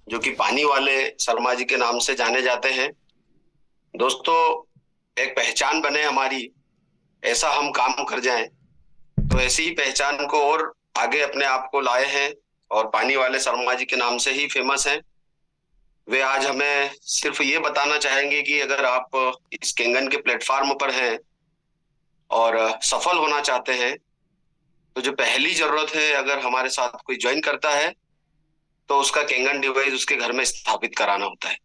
जो कि पानी वाले शर्मा जी के नाम से जाने जाते हैं। दोस्तों, एक पहचान बने हमारी, ऐसा हम काम कर जाएं, तो ऐसी ही पहचान को और आगे अपने आप को लाए हैं और पानी वाले शर्मा जी के नाम से ही फेमस हैं। वे आज हमें सिर्फ ये बताना चाहेंगे कि अगर आप इस केंगन के प्लेटफॉर्म पर हैं और सफल होना चाहते हैं, तो जो पहली जरूरत है, अगर हमारे साथ कोई ज्वाइन करता है तो उसका केंगन डिवाइस उसके घर में स्थापित कराना होता है।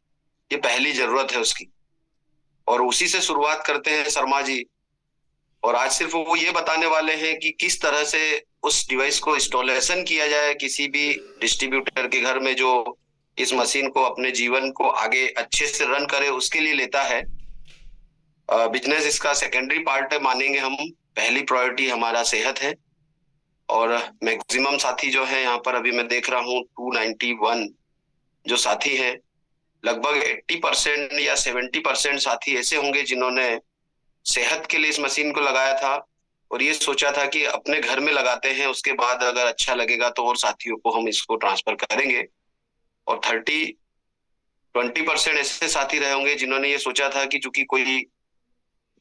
ये पहली जरूरत है उसकी, और उसी से शुरुआत करते हैं शर्मा जी। और आज सिर्फ वो ये बताने वाले हैं कि किस तरह से उस डिवाइस को इंस्टॉलेशन किया जाए किसी भी डिस्ट्रीब्यूटर के घर में, जो इस मशीन को अपने जीवन को आगे अच्छे से रन करे, उसके लिए लेता है। बिजनेस इसका सेकेंडरी पार्ट है मानेंगे हम। पहली प्रायोरिटी हमारा सेहत है। और मैक्सिमम साथी जो है यहाँ पर, अभी मैं देख रहा हूँ 291 जो साथी हैं, लगभग 80% या 70% साथी ऐसे होंगे जिन्होंने सेहत के लिए इस मशीन को लगाया था और ये सोचा था कि अपने घर में लगाते हैं, उसके बाद अगर अच्छा लगेगा तो और साथियों को हम इसको ट्रांसफर करेंगे। और 20% ऐसे साथी रहे होंगे जिन्होंने ये सोचा था कि चूंकि कोई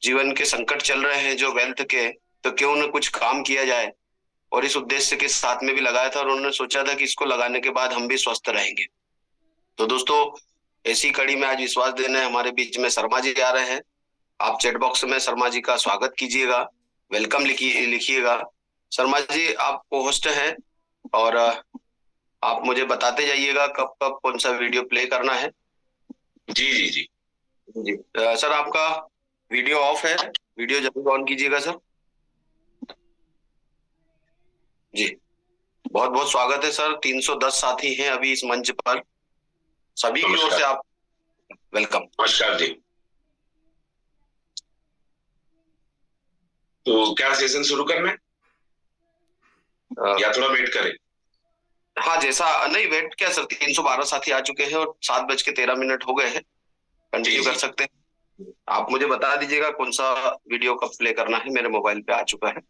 जीवन के संकट चल रहे हैं जो वेल्थ के, तो क्यों न कुछ काम किया जाए, और इस उद्देश्य के साथ में भी लगाया था। और उन्होंने सोचा था कि इसको लगाने के बाद हम भी स्वस्थ रहेंगे। तो दोस्तों, ऐसी कड़ी में आज विश्वास देने हमारे बीच में शर्मा जी आ रहे हैं। आप चैट बॉक्स में शर्मा जी का स्वागत कीजिएगा, वेलकम लिखिएगा। शर्मा जी, आप होस्ट हैं, और आप मुझे बताते जाइएगा कब कब कौन सा वीडियो प्ले करना है। जी जी जी। जी सर, आपका वीडियो ऑफ है, वीडियो जरूर ऑन कीजिएगा सर। जी, बहुत बहुत स्वागत है सर। 310 साथी हैं अभी इस मंच पर, सभी की ओर से नमस्कार। आप वेलकम। नमस्कार जी। तो क्या सेशन शुरू करना है या थोड़ा वेट करें? हाँ, जैसा नहीं, वेट क्या सर, 312 साथी आ चुके हैं और 7:13 हो गए हैं। जी कंटिन्यू कर जी। सकते हैं। आप मुझे बता दीजिएगा कौन सा वीडियो कब प्ले करना है, मेरे मोबाइल पे आ चुका है।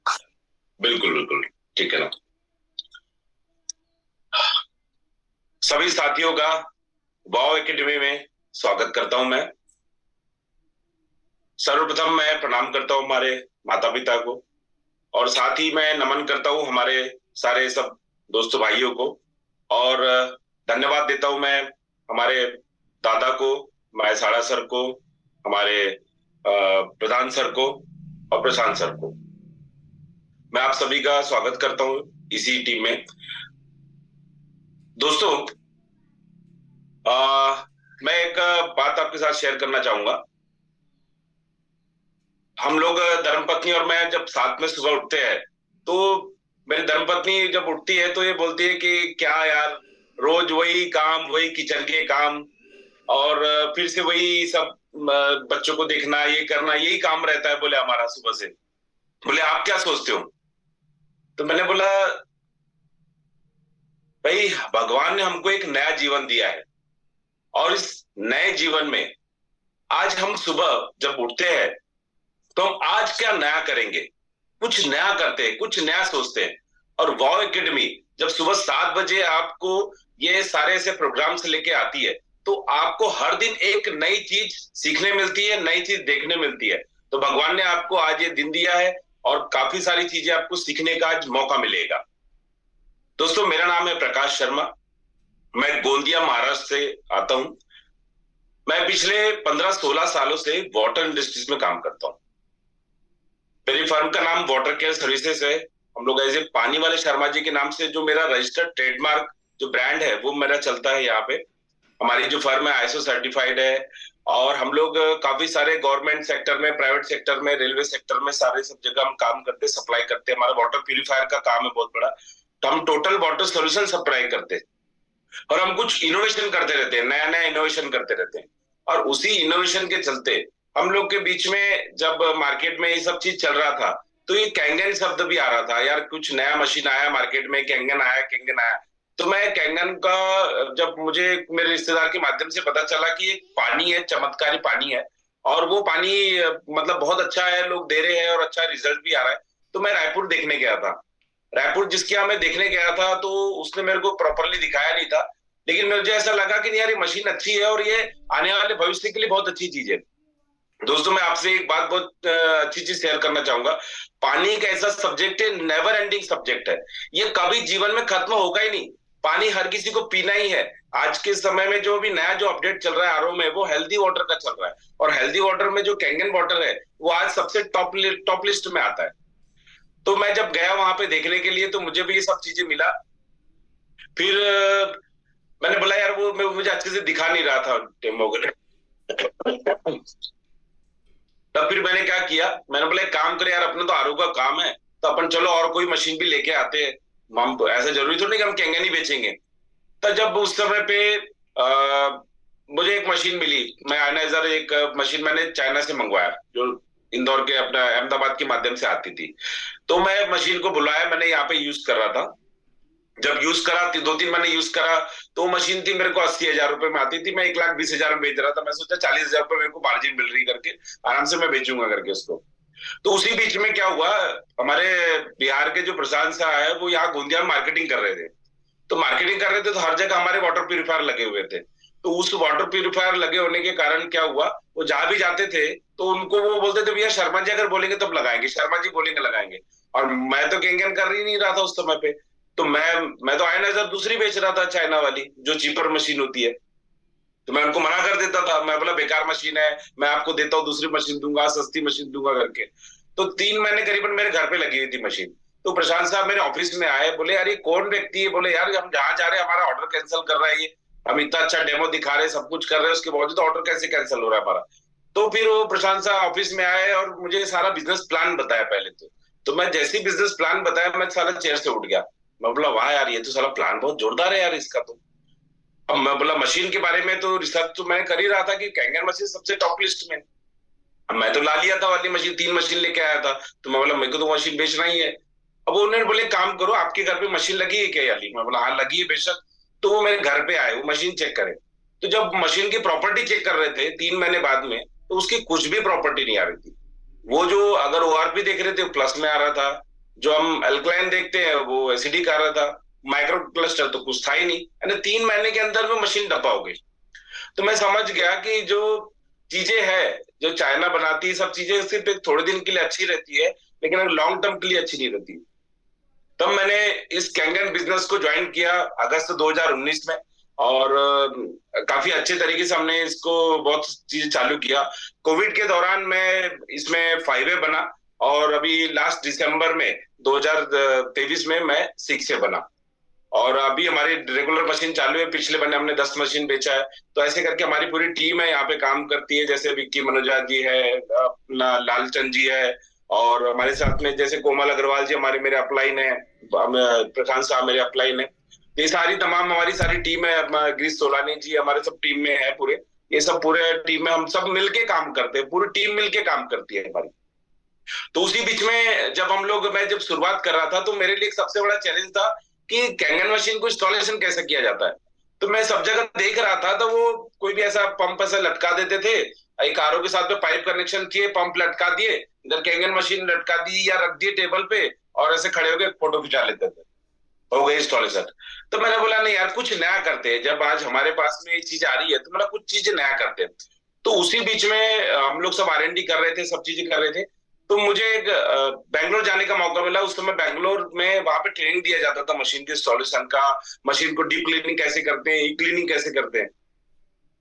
बिल्कुल बिल्कुल, ठीक है ना। सभी साथियों का वाव एकेडमी में स्वागत करता हूं मैं। सर्वप्रथम मैं प्रणाम करता हूं हमारे माता पिता को, और साथ ही मैं नमन करता हूं हमारे सारे सब दोस्तों भाइयों को। और धन्यवाद देता हूं मैं हमारे दादा को, हमारे साड़ा सर को, हमारे प्रधान सर को और प्रशांत सर को। मैं आप सभी का स्वागत करता हूं इसी टीम में। दोस्तों, मैं एक बात आपके साथ शेयर करना चाहूंगा। हम लोग धर्मपत्नी और मैं जब साथ में सुबह उठते हैं, तो मेरी धर्मपत्नी जब उठती है तो ये बोलती है कि क्या यार, रोज वही काम, वही किचन के काम, और फिर से वही सब बच्चों को देखना, ये करना, यही काम रहता है बोले हमारा सुबह से। बोले आप क्या सोचते हो? तो मैंने बोला, भाई भगवान ने हमको एक नया जीवन दिया है, और इस नए जीवन में आज हम सुबह जब उठते हैं तो हम आज क्या नया करेंगे, कुछ नया करते हैं, कुछ नया सोचते हैं। और वाव एकेडमी जब सुबह 7 बजे आपको ये सारे ऐसे प्रोग्राम से लेके आती है, तो आपको हर दिन एक नई चीज सीखने मिलती है, नई चीज देखने मिलती है। तो भगवान ने आपको आज ये दिन दिया है और काफी सारी चीजें आपको सीखने का आज मौका मिलेगा। दोस्तों, मेरा नाम है प्रकाश शर्मा। मैं गोंदिया महाराष्ट्र से आता हूं। मैं पिछले 15-16 सालों से वाटर इंडस्ट्रीज में काम करता हूं। मेरी फर्म का नाम वाटर केयर सर्विसेज है। हम लोग ऐसे पानी वाले शर्मा जी के नाम से जो मेरा रजिस्टर्ड ट्रेडमार्क जो ब्रांड है वो मेरा चलता है यहाँ पे। हमारी जो फर्म है आईएसओ सर्टिफाइड है, और हम लोग काफी सारे गवर्नमेंट सेक्टर में, प्राइवेट सेक्टर में, रेलवे सेक्टर में, सारे सब जगह हम काम करते, सप्लाई करते हैं। हमारा वाटर प्यूरिफायर का काम है बहुत बड़ा। तो हम टोटल वाटर सोल्यूशन सप्लाई करते हैं, और हम कुछ इनोवेशन करते रहते हैं, नया नया इनोवेशन करते रहते हैं। और उसी इनोवेशन के चलते हम लोग के बीच में जब मार्केट में ये सब चीज चल रहा था, तो ये कैंगन शब्द भी आ रहा था, यार कुछ नया मशीन आया मार्केट में, कैंगन आया, कैंगन आया। तो मैं कैंगन का, जब मुझे मेरे रिश्तेदार के माध्यम से पता चला कि एक पानी है, चमत्कारी पानी है, और वो पानी मतलब बहुत अच्छा है, लोग दे रहे हैं और अच्छा रिजल्ट भी आ रहा है, तो मैं रायपुर देखने गया था। रायपुर जिसके यहाँ मैं देखने गया था, तो उसने मेरे को प्रॉपरली दिखाया नहीं था, लेकिन मुझे ऐसा लगा कि नहीं यार, ये मशीन अच्छी है और ये आने वाले भविष्य के लिए बहुत अच्छी चीज है। दोस्तों, मैं आपसे एक बात बहुत अच्छी चीज शेयर करना चाहूंगा। पानी एक ऐसा सब्जेक्ट है, नेवर एंडिंग सब्जेक्ट है। ये कभी जीवन में खत्म होगा ही नहीं। पानी हर किसी को पीना ही है। आज के समय में जो भी नया जो अपडेट चल रहा है आरओ में, वो हेल्दी वाटर का चल रहा है। और हेल्दी वाटर में जो कैंगन वाटर है, वो आज सबसे टॉप लिस्ट में आता है। तो मैं जब गया वहां पे देखने के लिए, तो मुझे भी ये सब चीजें मिला। फिर मैंने बोला यार, वो मुझे अच्छे से दिखा नहीं रहा था डेमो। तब फिर मैंने क्या किया, मैंने बोला एक काम करे यार, अपने तो आरओ का काम है, तो अपन चलो और कोई मशीन भी लेके आते हैं। हम तो ऐसा जरूरी तो नहीं कि हम कैंगन ही बेचेंगे। तो जब उस समय पे मुझे एक मशीन मिली, मैं आयनाइजर, एक मशीन मैंने चाइना से मंगवाया, जो इंदौर के अपना अहमदाबाद के माध्यम से आती थी। तो मैं मशीन को बुलाया, मैंने यहाँ पे यूज कर रहा था। जब यूज करा, 2-3 महीने यूज करा, तो मशीन थी मेरे को 80,000 रुपए में आती थी, मैं 1,20,000 में बेच रहा था। मैं सोचा 40,000 रुपए मेरे को मार्जिन मिल रही करके, आराम से मैं बेचूंगा करके उसको। तो उसी बीच में क्या हुआ, हमारे बिहार के जो प्रशांत शाह है, वो यहाँ गोंदिया में मार्केटिंग कर रहे थे। तो मार्केटिंग कर रहे थे, तो हर जगह हमारे वाटर प्यूरिफायर लगे हुए थे। तो उस वाटर प्यूरिफायर लगे होने के कारण क्या हुआ, वो जहां भी जाते थे तो उनको वो बोलते थे, भैया शर्मा जी अगर बोलेंगे तब लगाएंगे, शर्मा जी बोलेंगे लगाएंगे। और मैं तो कैंगन कर ही नहीं रहा था उस समय पे। तो मैं तो आयनाइजर दूसरी बेच रहा था, चाइना वाली, जो चीपर मशीन होती है। तो मैं उनको मना कर देता था, मैं बोला बेकार मशीन है, मैं आपको देता हूँ दूसरी मशीन दूंगा, सस्ती मशीन दूंगा करके। तो 3 महीने करीबन मेरे घर पे लगी हुई थी मशीन। तो प्रशांत साहब मेरे ऑफिस में आए, बोले यार ये कौन व्यक्ति है? बोले यार हम जहाँ जा रहे हैं हमारा ऑर्डर कैंसिल कर रहा है ये। हम इतना अच्छा डेमो दिखा रहे हैं, सब कुछ कर रहे हैं, उसके बावजूद ऑर्डर कैसे कैंसिल हो रहा है हमारा? तो फिर वो प्रशांत साहब ऑफिस में आए और मुझे सारा बिजनेस प्लान बताया पहले तो मैं जैसे ही बिजनेस प्लान बताया, मैं साला चेयर से उठ गया। मैं बोला वाह यार, ये तो साला प्लान बहुत जोरदार है यार इसका तो। अब मैं बोला मशीन के बारे में तो रिसर्च तो मैं कर ही रहा था कि कैंगन मशीन सबसे टॉप लिस्ट में। अब मैं तो ला लिया था वाली मशीन, 3 मशीन लेके आया था। तो मैं बोला मेरे को तो मशीन बेचना ही है। अब उन्होंने बोले काम करो, आपके घर पे मशीन लगी है क्या याली? मैं बोला हाँ लगी है बेशक। तो वो मेरे घर पे आए, वो मशीन चेक करे। तो जब मशीन की प्रॉपर्टी चेक कर रहे थे 3 महीने बाद में, तो उसकी कुछ भी प्रॉपर्टी नहीं आ रही थी। वो जो अगर ओआरपी देख रहे थे वो प्लस में आ रहा था, जो हम एल्कलाइन देखते हैं वो एसिडिक आ रहा था, माइक्रो क्लस्टर तो कुछ था ही नहीं। यानी 3 महीने के अंदर में मशीन डब्बा हो गई। तो मैं समझ गया कि जो चीजें है, जो चाइना बनाती है सब चीजें सिर्फ एक थोड़े दिन के लिए अच्छी रहती है, लेकिन लॉन्ग टर्म के लिए अच्छी नहीं रहती। तब मैंने इस कैंगन बिजनेस को ज्वाइन किया अगस्त 2019 में। और काफी अच्छे तरीके से हमने इसको बहुत चीजें चालू किया। कोविड के दौरान मैं इसमें 5A बना, और अभी लास्ट दिसंबर में 2023 में मैं 6A बना। और अभी हमारी रेगुलर मशीन चालू है, पिछले महीने हमने 10 मशीन बेचा है। तो ऐसे करके हमारी पूरी टीम है यहाँ पे काम करती है, जैसे विक्की मनोजा जी है, अपना लालचंद जी है, और हमारे साथ में जैसे कोमल अग्रवाल जी हमारे मेरे अपलाइन है, प्रशांत साहब मेरे अपलाइन है। तो ये सारी तमाम हमारी सारी टीम है, गिरीश सोलानी जी हमारे सब टीम में है पूरे। ये सब पूरे टीम में हम सब मिलके काम करते हैं, पूरी टीम मिलके काम करती है हमारी। तो उसी बीच में जब मैं जब शुरुआत कर रहा था, तो मेरे लिए एक सबसे बड़ा चैलेंज था कि कैंगन मशीन को इंस्टॉलेशन कैसे किया जाता है। तो मैं सब जगह देख रहा था, तो वो कोई भी ऐसा पंप ऐसा लटका देते थे, एक आरओ के साथ में पाइप कनेक्शन किए, पंप लटका दिए, इधर कैंगन मशीन लटका दी या रख दिए टेबल पे, और ऐसे खड़े होकर फोटो खिंचा लेते थे, हो गई इंस्टॉलेशन। तो मैंने बोला नहीं यार, कुछ नया करते हैं। जब आज हमारे पास में ये चीज आ रही है, तो मतलब कुछ चीजें नया करते हैं। तो उसी बीच में हम लोग सब R&D कर रहे थे, सब चीजें कर रहे थे। तो मुझे एक बैंगलोर जाने का मौका मिला। उस समय बैंगलोर में वहां पे ट्रेनिंग दिया जाता था मशीन के इंस्टॉलेशन का, मशीन को डीप क्लीनिंग कैसे करते हैं, ई क्लीनिंग कैसे करते हैं।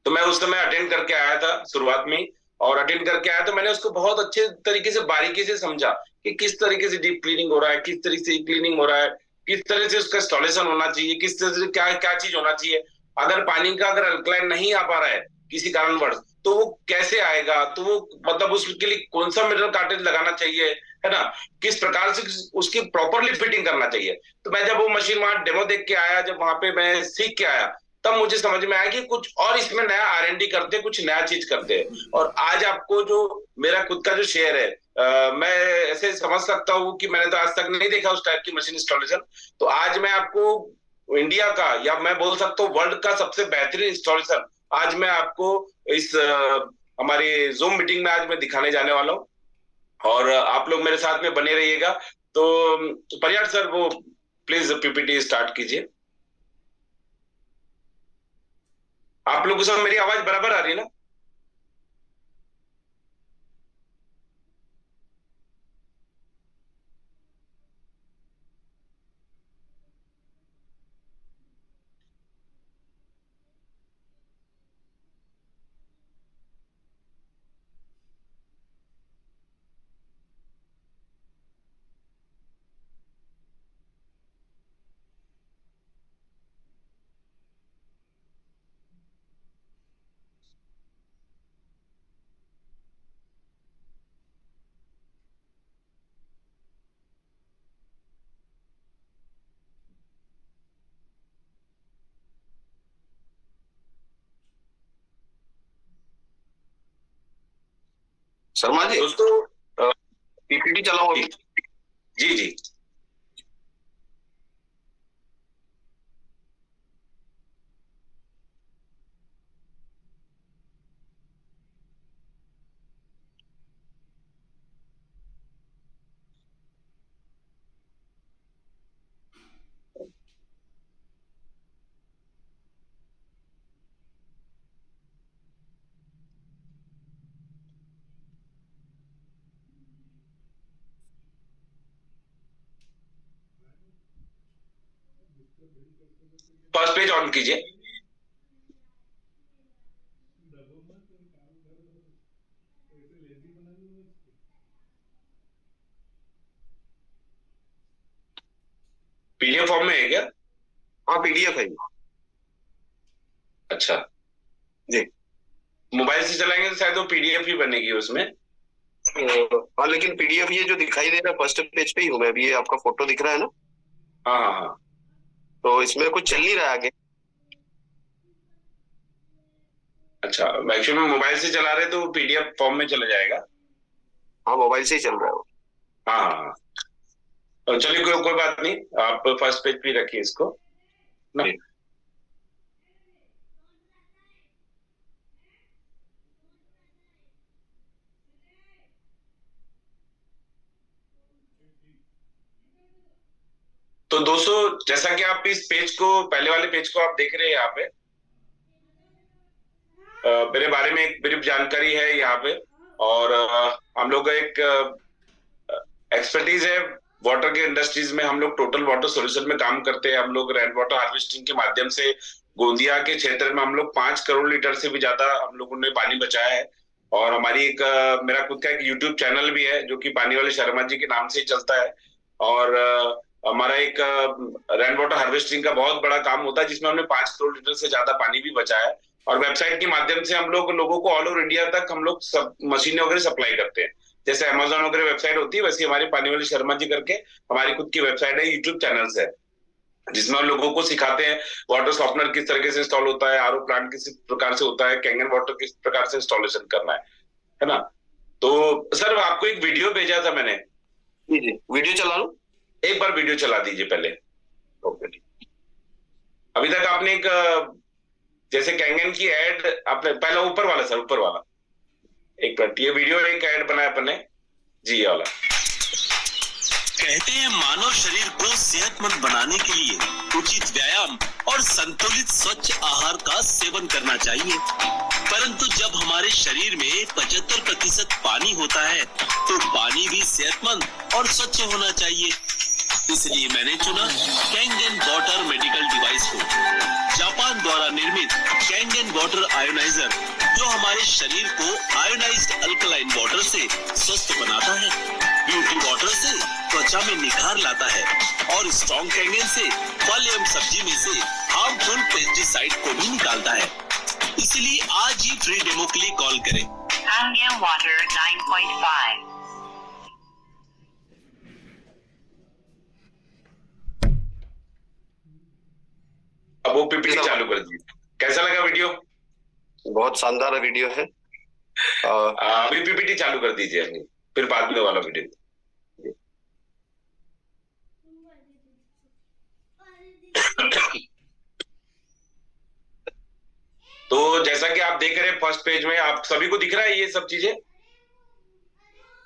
तो मैं उस समय अटेंड करके आया था शुरुआत में ही। और अटेंड करके आया तो मैंने उसको बहुत अच्छे तरीके से बारीकी से समझा कि किस तरीके से डीप क्लीनिंग हो रहा है, किस तरीके से ई क्लीनिंग हो रहा है, किस तरह से उसका इंस्टॉलेशन होना चाहिए, किस तरह से क्या क्या चीज होना चाहिए। अगर पानी का अगर अल्कलाइन नहीं आ पा रहा है किसी कारणवश, तो वो कैसे आएगा, तो वो मतलब उसके लिए कौन सा मिनरल कार्टेज लगाना चाहिए, है ना, किस प्रकार से उसकी प्रॉपरली फिटिंग करना चाहिए। तो मैं जब वो मशीन वहां डेमो देख के आया, जब वहां पे मैं सीख के आया, तब मुझे समझ में आया कि कुछ और इसमें नया R&D करते हैं, कुछ नया चीज करते हैं। और आज आपको जो मेरा खुद का जो शेयर है, मैं ऐसे समझ सकता हूँ कि मैंने तो आज तक नहीं देखा उस टाइप की मशीन इंस्टॉलेशन। तो आज मैं आपको इंडिया का, या मैं बोल सकता हूँ वर्ल्ड का सबसे बेहतरीन इंस्टॉलेशन आज मैं आपको इस हमारी जूम मीटिंग में आज मैं दिखाने जाने वाला हूँ। और आप लोग मेरे साथ में बने रहिएगा। तो परियार सर, वो प्लीज PPT स्टार्ट कीजिए। आप लोगों को सब मेरी आवाज बराबर आ रही है ना? शर्मा जी, दोस्तों, पीपीटी चलाओ अभी। जी जी। फर्स्ट पेज ऑन कीजिए। पीडीएफ फॉर्म में है क्या? हाँ, पीडीएफ है। अच्छा जी। मोबाइल से चलाएंगे तो शायद वो पीडीएफ ही बनेगी उसमें। हाँ, लेकिन पीडीएफ ये जो दिखाई दे रहा है फर्स्ट पेज पे ही हूँ मैं अभी। ये आपका फोटो दिख रहा है ना? हाँ हाँ हाँ। तो इसमें कुछ चल नहीं रहा है आगे। अच्छा, मैक्सिमम मोबाइल से चला रहे तो पीडीएफ फॉर्म में चला जाएगा। हाँ, मोबाइल से ही चल रहा है वो। हाँ हाँ हाँ। तो चलिए, कोई बात नहीं, आप फर्स्ट पेज पे रखिए इसको ना। जी। तो दोस्तों, जैसा कि आप इस पेज को, पहले वाले पेज को आप देख रहे हैं यहाँ पे, मेरे बारे में एक ब्रीफ जानकारी है यहाँ पे। और हम लोग का एक एक्सपर्टीज है वाटर के इंडस्ट्रीज में। हम लोग टोटल वाटर सॉल्यूशन में काम करते हैं। हम लोग रेन वाटर हार्वेस्टिंग के माध्यम से गोंदिया के क्षेत्र में हम लोग 5 करोड़ लीटर से भी ज्यादा हम लोगों ने पानी बचाया है। और हमारी एक मेरा खुद का एक यूट्यूब चैनल भी है जो कि पानी वाले शर्मा जी के नाम से ही चलता है। और हमारा एक रेन वाटर हार्वेस्टिंग का बहुत बड़ा काम होता है जिसमें हमने 5 करोड़ लीटर से ज्यादा पानी भी बचाया है। और वेबसाइट के माध्यम से हम लोग लोगों को ऑल ओवर इंडिया तक हम लोग सब मशीनें वगैरह सप्लाई करते हैं। जैसे अमेजोन वगैरह वेबसाइट होती है, वैसे हमारी पानी वाली शर्मा जी करके हमारी खुद की वेबसाइट है, यूट्यूब चैनल्स है, जिसमें हम लोगों को सिखाते हैं वाटर सॉफ्टनर किस तरीके से इंस्टॉल होता है, आरओ प्लांट किस प्रकार से होता है, कैंगन वाटर किस प्रकार से इंस्टॉलेशन करना है ना। तो सर, आपको एक वीडियो भेजा था मैंने। जी जी, वीडियो चला लूं? एक बार वीडियो चला दीजिए पहले। ओके। अभी तक आपने एक जैसे कैंगन की एड आपने, पहला ऊपर वाला सर, ऊपर वाला एक मिनट, ये वीडियो एक एड बनाया अपन ने जी, ये वाला। कहते हैं मानव शरीर को सेहतमंद बनाने के लिए उचित व्यायाम और संतुलित स्वच्छ आहार का सेवन करना चाहिए। परंतु जब हमारे शरीर में 75% पानी होता है तो पानी भी सेहतमंद और स्वच्छ होना चाहिए। इसलिए मैंने चुना कैंगन वाटर मेडिकल डिवाइस को। जापान द्वारा निर्मित कैंगन वाटर आयोनाइजर जो हमारे शरीर को आयोनाइज्ड अल्कलाइन वाटर से स्वस्थ बनाता है, ब्यूटी वाटर से त्वचा में निखार लाता है और स्ट्रॉन्ग कैंगन से फल एवं सब्जी में से हार्मफुल पेस्टिसाइड को भी निकालता है। इसलिए आज ही फ्री डेमो के लिए कॉल करें। Kangen Water 9.5। अब वो पीपीटी चालू कर दीजिए। कैसा लगा वीडियो? बहुत शानदार वीडियो है। अभी पीपीटी चालू कर दीजिए अपनी, फिर बाद में वाला वीडियो। तो जैसा कि आप देख रहे हैं फर्स्ट पेज में, आप सभी को दिख रहा है ये सब चीजें?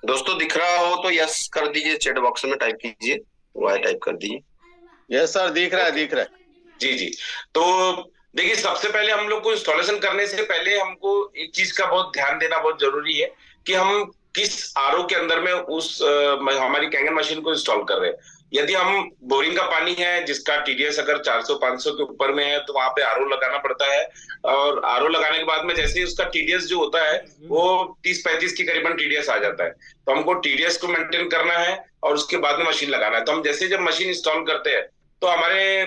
दोस्तों, दिख रहा हो तो यस कर दीजिए, चैट बॉक्स में टाइप कीजिए, वाई टाइप कर दीजिए। यस सर, दिख रहा है, दिख रहा है। जी जी। तो देखिए, सबसे पहले हम लोग को इंस्टॉलेशन करने से पहले हमको एक चीज का बहुत ध्यान देना बहुत जरूरी है कि हम किस आरओ के अंदर में हमारी कैंगन मशीन को इंस्टॉल कर रहे हैं। यदि हम बोरिंग का पानी है जिसका टीडीएस अगर 400-500 के ऊपर में है तो वहां पे आरओ लगाना पड़ता है, और आरओ लगाने के बाद में जैसे ही उसका टीडीएस जो होता है वो 30-35 की करीबन टीडीएस आ जाता है, तो हमको टीडीएस को मेंटेन करना है और उसके बाद में मशीन लगाना है। तो हम जैसे जब मशीन इंस्टॉल करते हैं तो हमारे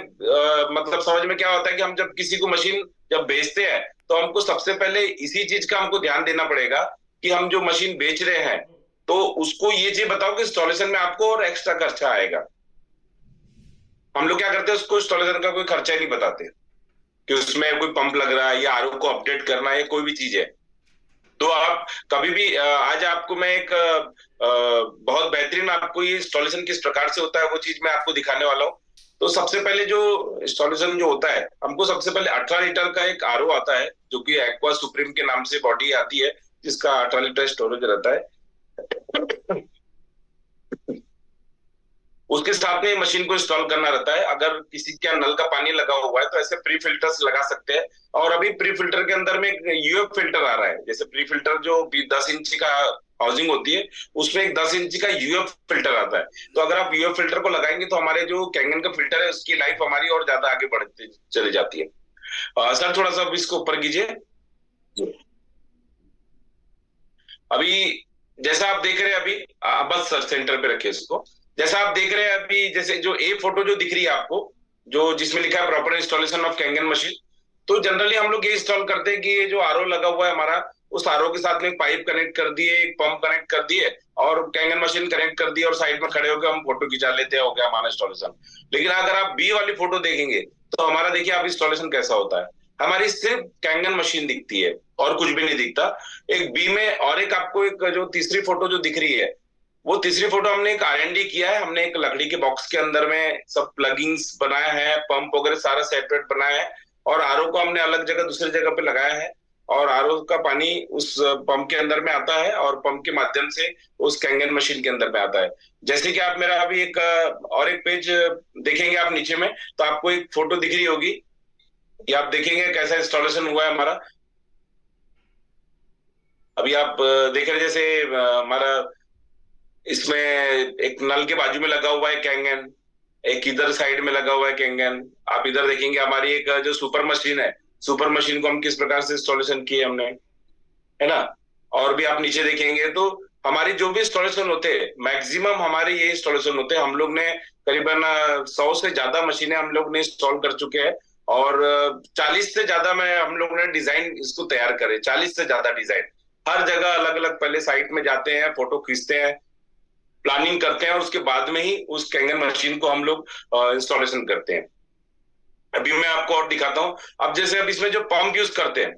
मतलब समझ में क्या होता है कि हम जब किसी को मशीन जब बेचते हैं तो हमको सबसे पहले इसी चीज का हमको ध्यान देना पड़ेगा कि हम जो मशीन बेच रहे हैं तो उसको ये चीज बताओ कि इंस्टॉलेशन में आपको और एक्स्ट्रा खर्चा आएगा। हम लोग क्या करते हैं, उसको इंस्टॉलेशन का कोई खर्चा ही नहीं बताते कि उसमें कोई पंप लग रहा है या आरओ को अपडेट करना है, कोई भी चीज है। तो आप कभी भी आज आपको मैं एक बहुत बेहतरीन आपको ये इंस्टॉलेशन किस प्रकार से होता है वो चीज मैं आपको दिखाने वाला हूँ। तो सबसे पहले जो इंस्टॉलेशन जो होता है, हमको सबसे पहले 18 लीटर का एक आरओ आता है जो कि एक्वा सुप्रीम के नाम से बॉडी आती है, जिसका 18 लीटर स्टोरेज रहता है। उसके साथ में मशीन को इंस्टॉल करना रहता है। अगर किसी का नल का पानी लगा हुआ है तो ऐसे प्री फिल्टर्स लगा सकते हैं, और अभी प्री फिल्टर के अंदर में यूएफ फिल्टर आ रहा है। जैसे प्री फिल्टर जो 10 इंची का हाउसिंग होती है उसमें एक 10 इंची का यूएफ फिल्टर आता है। तो अगर आप यूएफ फिल्टर को लगाएंगे तो हमारे जो कैंगन का फिल्टर है उसकी लाइफ हमारी और ज्यादा आगे बढ़ती चली जाती है। सर थोड़ा सा इसको ऊपर कीजिए। अभी जैसा आप देख रहे हैं अभी बस सर सेंटर पे रखिए इसको। जैसा आप देख रहे हैं अभी, जैसे जो ए फोटो जो दिख रही है आपको, जो जिसमें लिखा है proper installation of Kangen machine, तो जनरली हम लोग ये इंस्टॉल करते हैं कि ये जो आरओ लगा हुआ है हमारा, उस आरओ के साथ में एक पाइप कनेक्ट कर दिए, एक पंप कनेक्ट कर दिए और कैंगन मशीन कनेक्ट कर दी और साइड में खड़े होकर हम फोटो खिंचा लेते हैं, हो गया हमारा इंस्टॉलेशन। लेकिन अगर आप बी वाली फोटो देखेंगे तो हमारा देखिए आप इंस्टॉलेशन कैसा होता है। हमारी सिर्फ कैंगन मशीन दिखती है और कुछ भी नहीं दिखता। एक बी में और एक आपको एक जो तीसरी फोटो जो दिख रही है, वो तीसरी फोटो हमने एक आर&डी किया है। हमने एक लकड़ी के बॉक्स के अंदर में सब प्लगिंग्स बनाया है, पंप वगैरह सारा सेपरेट बनाया है, और आरओ को हमने अलग जगह दूसरी जगह पे लगाया है, और आरओ का पानी उस पंप के अंदर में आता है और पंप के माध्यम से उस कैंगन मशीन के अंदर में आता है। जैसे कि आप मेरा अभी एक और एक पेज देखेंगे आप नीचे में, तो आपको एक फोटो दिख रही होगी, ये आप देखेंगे कैसा इंस्टॉलेशन हुआ है हमारा। अभी आप देख रहे जैसे हमारा इसमें एक नल के बाजू में लगा हुआ है कैंगन, एक इधर साइड में लगा हुआ है कैंगन। आप इधर देखेंगे हमारी एक जो सुपर मशीन है, सुपर मशीन को हम किस प्रकार से इंस्टॉलेशन किए हमने, है ना। और भी आप नीचे देखेंगे तो हमारी जो भी इंस्टॉलेशन होते हैं मैक्सिमम हमारे ये इंस्टॉलेशन होते हैं। हम लोग ने करीबन 100 से ज्यादा मशीनें हम लोग ने इंस्टॉल कर चुके हैं, और 40 से ज्यादा में हम लोग ने डिजाइन इसको तैयार करे, 40 से ज्यादा डिजाइन हर जगह अलग अलग। पहले साइट में जाते हैं, फोटो खींचते हैं, प्लानिंग करते हैं, और उसके बाद में ही उस कैंगन मशीन को हम लोग इंस्टॉलेशन करते हैं। अभी मैं आपको और दिखाता हूं। अब जैसे अब इसमें जो पंप यूज करते हैं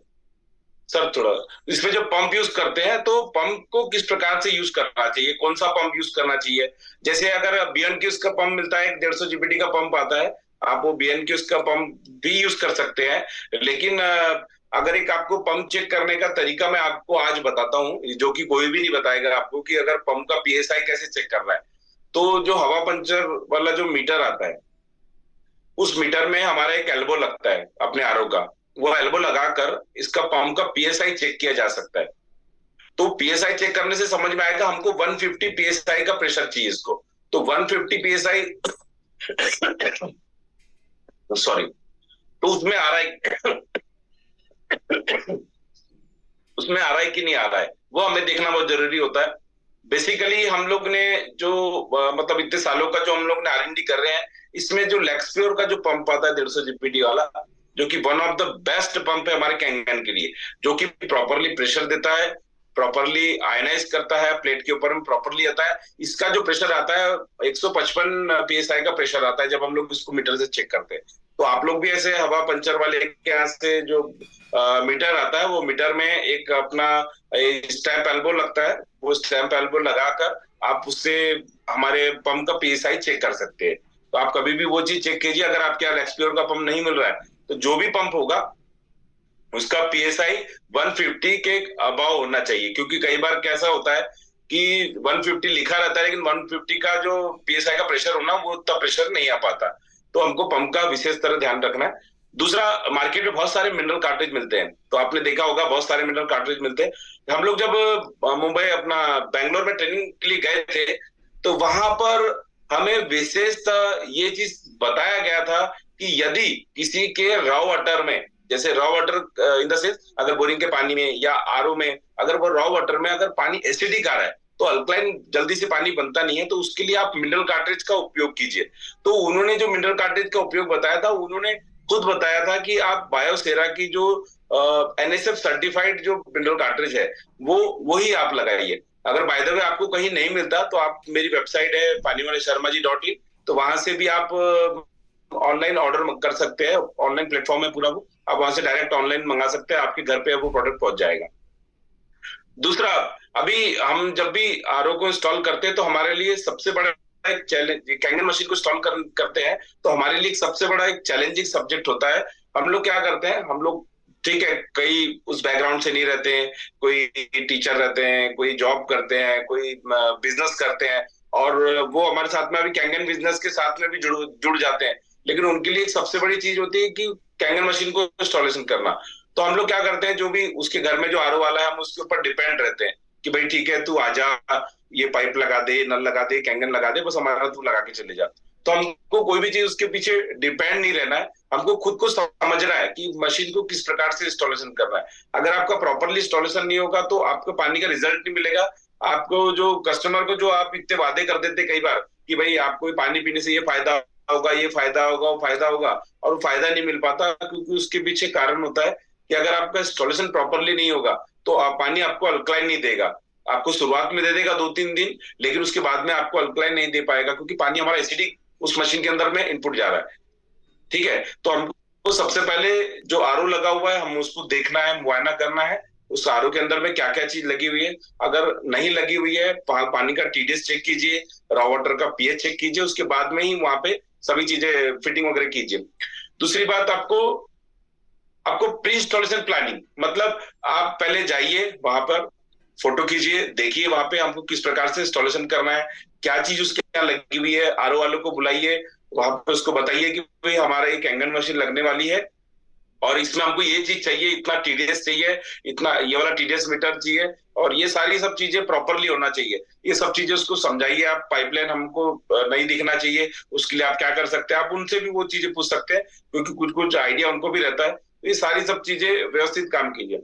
सर, थोड़ा इसमें जो पंप यूज करते हैं तो पंप को किस प्रकार से यूज करना चाहिए, कौन सा पंप यूज करना चाहिए। जैसे अगर BNQs का पंप मिलता है, 150 GPD का पंप आता है, आप वो BNQs का पंप भी यूज कर सकते हैं। लेकिन अगर एक आपको पंप चेक करने का तरीका मैं आपको आज बताता हूं, जो कि कोई भी नहीं बताएगा आपको, कि अगर पंप का PSI कैसे चेक करना है। तो जो हवा पंचर वाला जो मीटर आता है, उस मीटर में हमारा एक एल्बो लगता है अपने आरओ का, वो एल्बो लगाकर इसका पंप का PSI चेक किया जा सकता है। तो PSI चेक करने से समझ में आएगा हमको 150 PSI का प्रेशर चाहिए इसको। तो 150 PSI सॉरी, तो उसमें आ रहा है उसमें आ रहा है कि नहीं आ रहा है, वो हमें देखना बहुत जरूरी होता है। बेसिकली हम लोग ने जो मतलब इतने सालों का जो हम लोग ने R&D कर रहे हैं, इसमें जो लेक्सप्योर का जो पंप आता है 150 GPD वाला, जो कि one of the best pump है हमारे कैंगन के लिए, जो कि प्रॉपरली प्रेशर देता है, प्रॉपरली आयनाइज करता है, प्लेट के ऊपर में प्रॉपरली आता है। इसका जो प्रेशर आता है 155 PSI का प्रेशर आता है जब हम लोग इसको मीटर से चेक करते हैं। तो आप लोग भी ऐसे हवा पंचर वाले के यहाँ से जो मीटर आता है, वो मीटर में एक अपना स्टैंप एल्बो लगता है, वो स्टैंप एल्बो लगाकर आप उससे हमारे पंप का PSI चेक कर सकते हैं। तो आप कभी भी वो चीज चेक कीजिए। अगर आपके यहाँ लेक्सप्योर का पंप नहीं मिल रहा है तो जो भी पंप होगा उसका PSI 150 के अबाव होना चाहिए, क्योंकि कई बार कैसा होता है कि 150 लिखा रहता है लेकिन 150 का जो PSI का प्रेशर होना वो उतना प्रेशर नहीं आ पाता। तो हमको पंप का विशेष तरह ध्यान रखना है। दूसरा, मार्केट में बहुत सारे मिनरल कार्ट्रिज मिलते हैं, तो आपने देखा होगा बहुत सारे मिनरल कार्ट्रिज मिलते हैं। हम लोग जब मुंबई अपना बेंगलोर में ट्रेनिंग के लिए गए थे, तो वहां पर हमें विशेषतः ये चीज बताया गया था कि यदि किसी के रॉ वाटर में, जैसे raw water in the sense अगर बोरिंग के पानी में या आरओ में, अगर वो रॉ वाटर में अगर पानी एसिडिक आ रहा है तो अल्कलाइन जल्दी से पानी बनता नहीं है, तो उसके लिए आप मिनरल कार्ट्रिज का उपयोग कीजिए। तो उन्होंने जो मिनरल कार्ट्रिज का उपयोग बताया था, उन्होंने खुद बताया था कि आप बायोसेरा की जो एनएसएफ सर्टिफाइड जो मिनरल कार्ट्रिज है वो वही आप लगाइए। अगर बाय द वे आपको कहीं नहीं मिलता तो आप, मेरी वेबसाइट है panivalsharmaji.in, तो वहां से भी आप ऑनलाइन ऑर्डर कर सकते हैं। ऑनलाइन प्लेटफॉर्म है पूरा, वो आप वहां से डायरेक्ट ऑनलाइन मंगा सकते हैं, आपके घर पे वो प्रोडक्ट पहुंच जाएगा। दूसरा, अभी हम जब भी आरओ को इंस्टॉल करते हैं तो हमारे लिए सबसे बड़ा एक चैलेंज, कैंगन मशीन को इंस्टॉल करते हैं तो हमारे लिए सबसे बड़ा एक चैलेंजिंग सब्जेक्ट होता है। हम लोग क्या करते हैं, हम लोग ठीक है कई उस बैकग्राउंड से नहीं रहते हैं, कोई टीचर रहते हैं, कोई जॉब करते हैं, कोई बिजनेस करते हैं, और वो हमारे साथ में अभी कैंगन बिजनेस के साथ में भी जुड़ जाते हैं, लेकिन उनके लिए सबसे बड़ी चीज होती है कि कैंगन मशीन को इंस्टॉलेशन करना। तो हम लोग क्या करते हैं, जो भी उसके घर में जो आरओ वाला है हम उसके ऊपर डिपेंड रहते हैं कि भाई ठीक है तू आजा, ये पाइप लगा दे, नल लगा दे, कैंगन लगा दे, बस हमारा तू लगा के चले जा। तो हमको कोई भी चीज उसके पीछे डिपेंड नहीं रहना है, हमको खुद को समझना है कि मशीन को किस प्रकार से इंस्टॉलेशन करना है। अगर आपका प्रॉपरली इंस्टॉलेशन नहीं होगा तो आपको पानी का रिजल्ट नहीं मिलेगा। आपको जो कस्टमर को जो आप इतने वादे कर देते कई बार कि भाई आपको पानी पीने से ये फायदा होगा, ये फायदा होगा, वो फायदा होगा, और वो फायदा नहीं मिल पाता, क्योंकि उसके पीछे कारण होता है कि अगर आपका इंस्टॉलेशन प्रॉपरली नहीं होगा तो पानी आपको अल्कलाइन नहीं देगा। आपको शुरुआत में दे देगा 2-3 दिन, लेकिन उसके बाद में आपको अल्कलाइन नहीं दे पाएगा, क्योंकि पानी हमारा एसिडिक उस मशीन के अंदर में इनपुट जा रहा है। ठीक है, तो हमको सबसे पहले जो आरओ लगा हुआ है हम उसको देखना है, मुआयना करना है उस आरओ के अंदर में क्या क्या चीज लगी हुई है। अगर नहीं लगी हुई है, पानी का टीडीएस चेक कीजिए, रॉ वाटर का पीएच चेक कीजिए, उसके बाद में ही वहां पे सभी चीजें फिटिंग वगैरह कीजिए। दूसरी बात, आपको प्री इंस्टॉलेशन प्लानिंग, मतलब आप पहले जाइए वहां पर, फोटो खींचिए, देखिए वहां पे हमको किस प्रकार से इंस्टॉलेशन करना है, क्या चीज उसके क्या लगी हुई है। आरओ वालों को बुलाइए, वहां पे उसको बताइए कि भाई हमारा एक कैंगन मशीन लगने वाली है और इसमें हमको ये चीज चाहिए, इतना टीडीएस चाहिए, इतना ये वाला टीडीएस मीटर चाहिए, और ये सारी सब चीजें प्रॉपरली होना चाहिए। ये सब चीजें उसको समझाइए आप। पाइपलाइन हमको नहीं दिखना चाहिए, उसके लिए आप क्या कर सकते हैं, आप उनसे भी वो चीजें पूछ सकते हैं, क्योंकि कुछ कुछ आइडिया उनको भी रहता है। ये सारी सब चीजें व्यवस्थित काम कीजिए।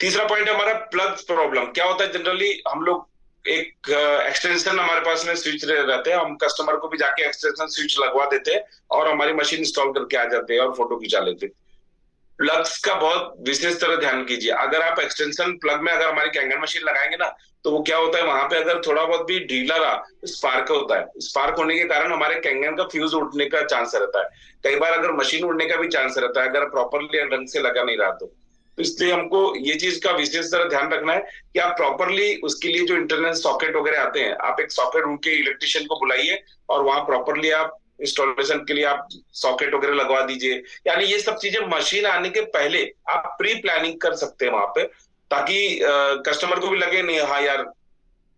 तीसरा पॉइंट है हमारा प्लग प्रॉब्लम। क्या होता है, जनरली हम लोग एक एक्सटेंशन हमारे पास में स्विच रहते हैं, हम कस्टमर को भी जाके एक्सटेंशन स्विच लगवा देते हैं और हमारी मशीन इंस्टॉल करके आ जाते हैं और फोटो खिंचा लेते हैं। प्लग्स का बहुत विशेष तरह ध्यान कीजिए। अगर आप एक्सटेंशन प्लग में अगर हमारी कैंगन मशीन लगाएंगे ना, तो वो क्या होता है, वहां पे अगर थोड़ा बहुत भी ढीला रहा, स्पार्क होता है। स्पार्क होने के कारण हमारे कैंगन का फ्यूज उड़ने का चांस रहता है। कई बार अगर मशीन उड़ने का भी चांस रहता है, अगर प्रॉपरली ढंग से लगा नहीं रहा तो इसलिए हमको ये चीज का विशेष तरह ध्यान रखना है कि आप प्रॉपरली उसके लिए जो इंटरनल सॉकेट वगैरह आते हैं, आप एक सॉकेट उनके इलेक्ट्रिशियन को बुलाइए और वहां प्रॉपरली आप इंस्टॉलेशन के लिए आप सॉकेट वगैरह लगवा दीजिए। यानी ये सब चीजें मशीन आने के पहले आप प्री प्लानिंग कर सकते हैं वहां पे, ताकि कस्टमर को भी लगे नहीं हाँ यार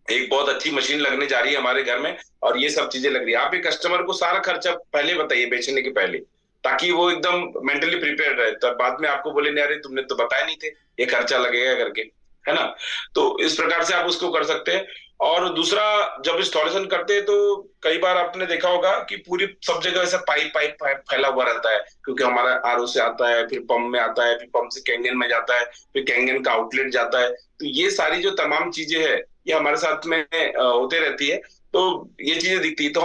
एक बहुत अच्छी मशीन लगने जा रही है हमारे घर में और ये सब चीजें लग रही है। आप एक कस्टमर को सारा खर्चा पहले बताइए बेचने के पहले, ताकि वो एकदम मेंटली प्रिपेयर रहे, तब बाद में आपको बोले नहीं अरे तुमने तो बताया नहीं थे ये खर्चा लगेगा करके, है ना। तो इस प्रकार से आप उसको कर सकते हैं। और दूसरा, जब इंस्टॉलेशन करते हैं तो कई बार आपने देखा होगा कि पूरी सब जगह ऐसा पाइप फैला हुआ रहता है, क्योंकि हमारा आरओ से आता है, फिर पंप में आता है, फिर पंप से कैंगन में जाता है, फिर कैंगन का आउटलेट जाता है। तो ये सारी जो तमाम चीजें है ये हमारे साथ में होते रहती है, तो ये चीजें दिखती है। तो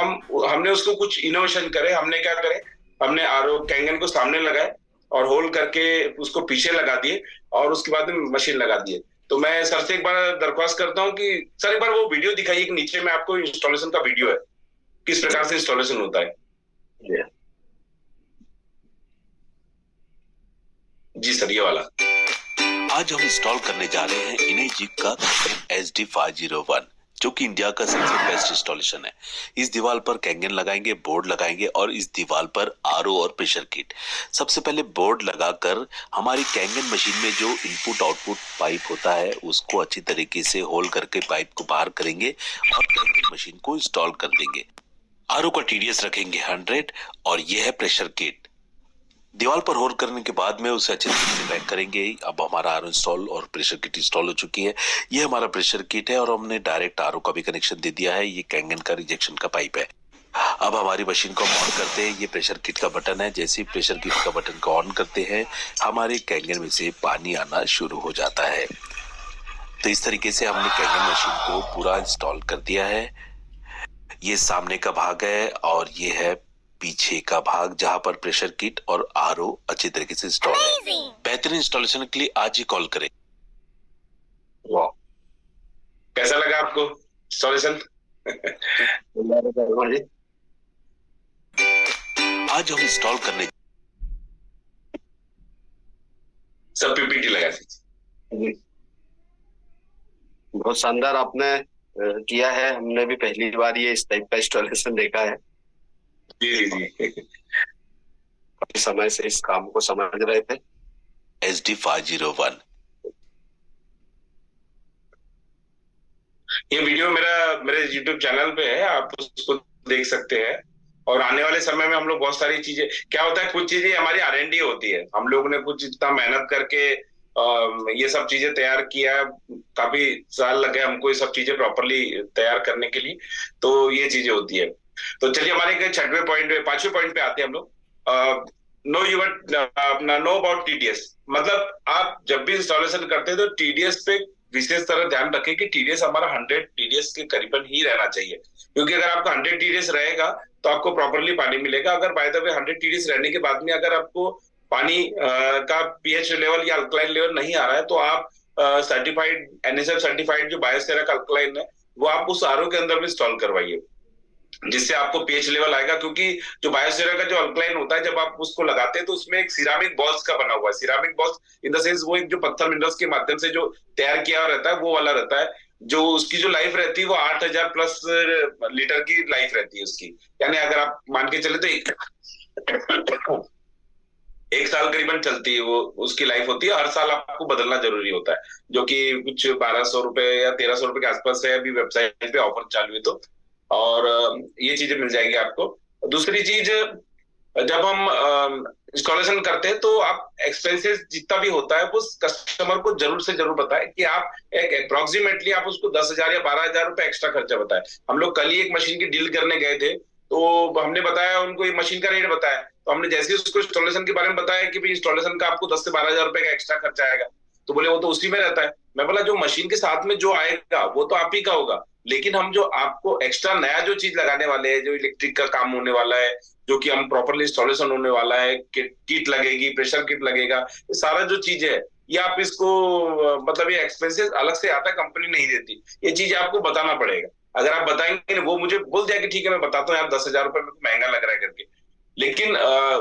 हमने उसको कुछ इनोवेशन करे। हमने क्या करे, हमने आरओ कैंगन को सामने लगाए और होल करके उसको पीछे लगा दिए और उसके बाद में मशीन लगा दिए। तो मैं सर से एक बार दरख्वास्त करता हूं कि सर एक बार वो वीडियो दिखाइए, नीचे में आपको इंस्टॉलेशन का वीडियो है, किस प्रकार से इंस्टॉलेशन होता है। जी सर, ये वाला आज हम इंस्टॉल करने जा रहे हैं इनेजिक का SD501, जो कि इंडिया का सबसे बेस्ट इंस्टॉलेशन है। इस दीवार पर कैंगन लगाएंगे, बोर्ड लगाएंगे और इस दीवार पर आरओ और प्रेशर किट। सबसे पहले बोर्ड लगाकर हमारी कैंगन मशीन में जो इनपुट आउटपुट पाइप होता है उसको अच्छी तरीके से होल करके पाइप को बाहर करेंगे और कैंगन मशीन को इंस्टॉल कर देंगे। आरओ का टीडीएस रखेंगे 100 और यह है प्रेशर किट। दीवार पर होल करने के बाद में उसे अच्छे तरीके से पैक करेंगे। अब हमारा आरओ इंस्टॉल और प्रेशर किट इंस्टॉल हो चुकी है। ये हमारा प्रेशर किट है और हमने डायरेक्ट आरओ का भी कनेक्शन दे दिया है। ये कैंगन का रिजेक्शन का पाइप है। अब हमारी मशीन को हम ऑन करते हैं। ये प्रेशर किट का बटन है। जैसे ही प्रेशर किट का बटन को ऑन करते हैं हमारे कैंगन में से पानी आना शुरू हो जाता है। तो इस तरीके से हमने कैंगन मशीन को पूरा इंस्टॉल कर दिया है। ये सामने का भाग है और ये है पीछे का भाग जहां पर प्रेशर किट और आरओ अच्छी तरीके से इंस्टॉल है। बेहतरीन इंस्टॉलेशन के लिए आज ही कॉल करें। वाह, कैसा लगा आपको इंस्टॉलेशन? आज हम इंस्टॉल करने सब पीपीटी लगा दीजिए। बहुत शानदार आपने किया है। हमने भी पहली बार ये इस टाइप का इंस्टॉलेशन देखा है। जी जी जी। काफी समय से इस काम को समझ रहे थे। SD501 ये वीडियो मेरे YouTube चैनल पे है, आप उसको देख सकते हैं। और आने वाले समय में हम लोग बहुत सारी चीजें, क्या होता है कुछ चीजें हमारी R&D होती है। हम लोग ने कुछ इतना मेहनत करके ये सब चीजें तैयार किया, काफी साल लगे हमको ये सब चीजें प्रॉपरली तैयार करने के लिए। तो ये चीजें होती है। तो चलिए हमारे पांचवें पॉइंट पे आते हैं हम लोग। Know about TDS। मतलब आप जब भी इंस्टॉलेशन करते हैं तो TDS पे विशेष तरह ध्यान रखें कि TDS हमारा 100 TDS के करीबन ही रहना चाहिए। क्योंकि अगर आपका 100 TDS रहेगा तो आपको प्रॉपरली पानी मिलेगा। अगर बाय द वे 100 TDS रहने के बाद में अगर आपको पानी का pH लेवल या अल्कलाइन लेवल नहीं आ रहा है तो आप सर्टिफाइड NSF सर्टिफाइड जो बायोस्फेरा का अल्कलाइन है वो आप उस आरओ के अंदर भी इंस्टॉल करवाइए, जिससे आपको pH लेवल आएगा। क्योंकि जो बायोस्फेरा का जो अल्कलाइन होता है जब आप उसको लगाते हैं तो उसमें एक सिरामिक बॉल्स का बना हुआ है। Ceramic balls in the sense वो एक जो पत्थर मिनरल्स के माध्यम से जो तैयार किया रहता है वो वाला रहता है। जो उसकी जो लाइफ रहती है वो 8000 प्लस लीटर की लाइफ रहती है उसकी। यानी अगर आप मान के चले तो एक साल करीबन चलती है वो, उसकी लाइफ होती है। हर साल आपको बदलना जरूरी होता है, जो कि कुछ 1200 रुपए या 1300 रुपए के आसपास है। अभी वेबसाइट पे ऑफर चालू है तो, और ये चीजें मिल जाएगी आपको। दूसरी चीज, जब हम इंस्टॉलेशन करते हैं तो आप एक्सपेंसेस जितना भी होता है वो कस्टमर को जरूर से जरूर बताएं कि आप एक अप्रोक्सीमेटली आप उसको 10,000 या 12,000 रुपए एक्स्ट्रा खर्चा बताएं। हम लोग कल ही एक मशीन की डील करने गए थे तो हमने बताया उनको, ये मशीन का रेट बताया। तो हमने जैसे ही उसको इंस्टॉलेशन के बारे में बताया कि भाई इंस्टॉलेशन का आपको 10 से 12,000 रुपए का एक्स्ट्रा खर्चा आएगा, तो बोले वो तो उसी में रहता है। मैं बोला जो मशीन के साथ में जो आएगा वो तो आप ही का होगा, लेकिन हम जो आपको एक्स्ट्रा नया जो चीज लगाने वाले हैं, जो इलेक्ट्रिक का काम होने वाला है, जो कि हम प्रॉपरली इंस्टॉलेशन होने वाला है, किट लगेगी, प्रेशर किट लगेगा, ये सारा जो चीज है ये आप इसको मतलब ये एक्सपेंसेस अलग से आता है, कंपनी नहीं देती। ये चीज आपको बताना पड़ेगा। अगर आप बताएंगे, वो मुझे बोल दिया कि ठीक है मैं बताता हूँ यार 10,000 रुपए महंगा लग रहा है करके, लेकिन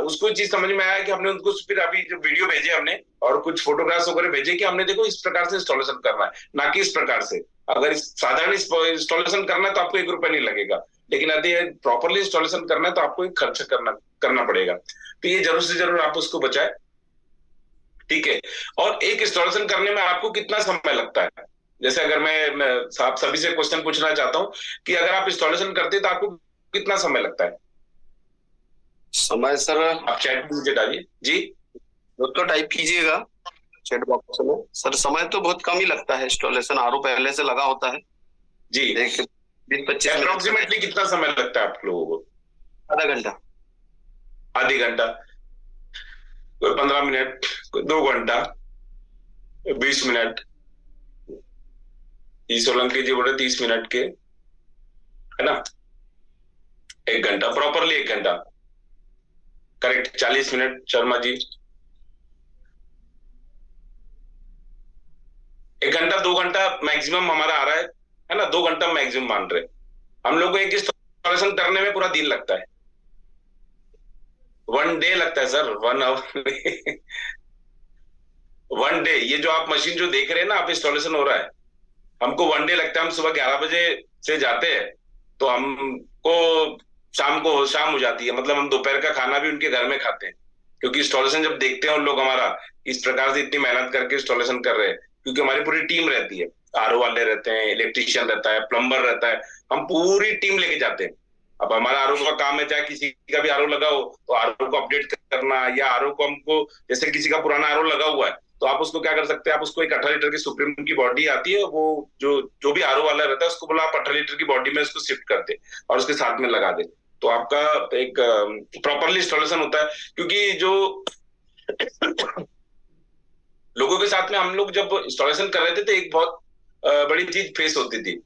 उसको चीज समझ में आया कि हमने उनको फिर अभी जो वीडियो भेजे हमने और कुछ फोटोग्राफ्स वगैरह भेजे कि हमने देखो इस प्रकार से इंस्टॉलेशन करना है, ना कि इस प्रकार से। अगर साधारण इंस्टॉलेशन करना है तो आपको 1 रुपया नहीं लगेगा, लेकिन यदि प्रॉपरली इंस्टॉलेशन करना है तो आपको एक खर्च करना पड़ेगा। तो ये जरूर से जरूर आप उसको बचाए, ठीक है। और एक इंस्टॉलेशन करने में आपको कितना समय लगता है? जैसे अगर मैं आप सभी से क्वेश्चन पूछना चाहता हूं कि अगर आप इंस्टॉलेशन करते हैं तो आपको कितना समय लगता है? समय सर आप चैट में मुझे डालिए जी, तो टाइप कीजिएगा चैट बॉक्स में। सर समय तो बहुत कम ही लगता है, इंस्टॉलेशन आरओ पहले से लगा होता है जी। 20-25 अप्रोक्सीमेटली कितना समय लगता है आप लोगों को? आधा घंटा, आधी घंटा, कोई 15 मिनट, कोई 2 घंटा, 20 मिनट। सोलंकी जी बोले 30 मिनट के, है ना? 1 घंटा, प्रॉपरली 1 घंटा, करेक्ट। 40 मिनट शर्मा जी, 1 घंटा 2 घंटा मैक्सिमम हमारा आ रहा है ना? 2 घंटा मैक्सिमम मान रहे। हम लोग को एक इंस्टॉलेशन करने में पूरा दिन लगता है, 1 डे लगता है सर, 1 आवर 1 डे। ये जो आप मशीन जो देख रहे हैं ना, आप इंस्टॉलेशन हो रहा है, हमको 1 डे लगता है। हम सुबह 11 बजे से जाते हैं तो हमको शाम हो जाती है। मतलब हम दोपहर का खाना भी उनके घर में खाते हैं, क्योंकि इंस्टॉलेशन जब देखते हैं उन लोग हमारा इस प्रकार से इतनी मेहनत करके इंस्टॉलेशन कर रहे हैं, क्योंकि हमारी पूरी टीम रहती है, आरओ वाले रहते हैं, इलेक्ट्रीशियन रहता है, प्लम्बर रहता है, हम पूरी टीम लेके जाते हैं। अब हमारा आरओ का काम है, चाहे किसी का भी आरओ लगा हो तो आरओ को अपडेट करना, या आरओ को हमको, जैसे किसी का पुराना आरओ लगा हुआ है तो आप उसको क्या कर सकते हैं, आप उसको एक 18 लीटर की सुप्रीम की बॉडी आती है, वो जो जो भी आरओ वाला रहता है उसको बोला आप 18 लीटर की बॉडी में उसको शिफ्ट कर दे और उसके साथ में लगा दे, तो आपका एक प्रॉपरली इंस्टॉलेशन होता है। क्योंकि जो लोगों के साथ में हम लोग जब इंस्टॉलेशन कर रहे थे तो एक बहुत बड़ी चीज फेस होती थी,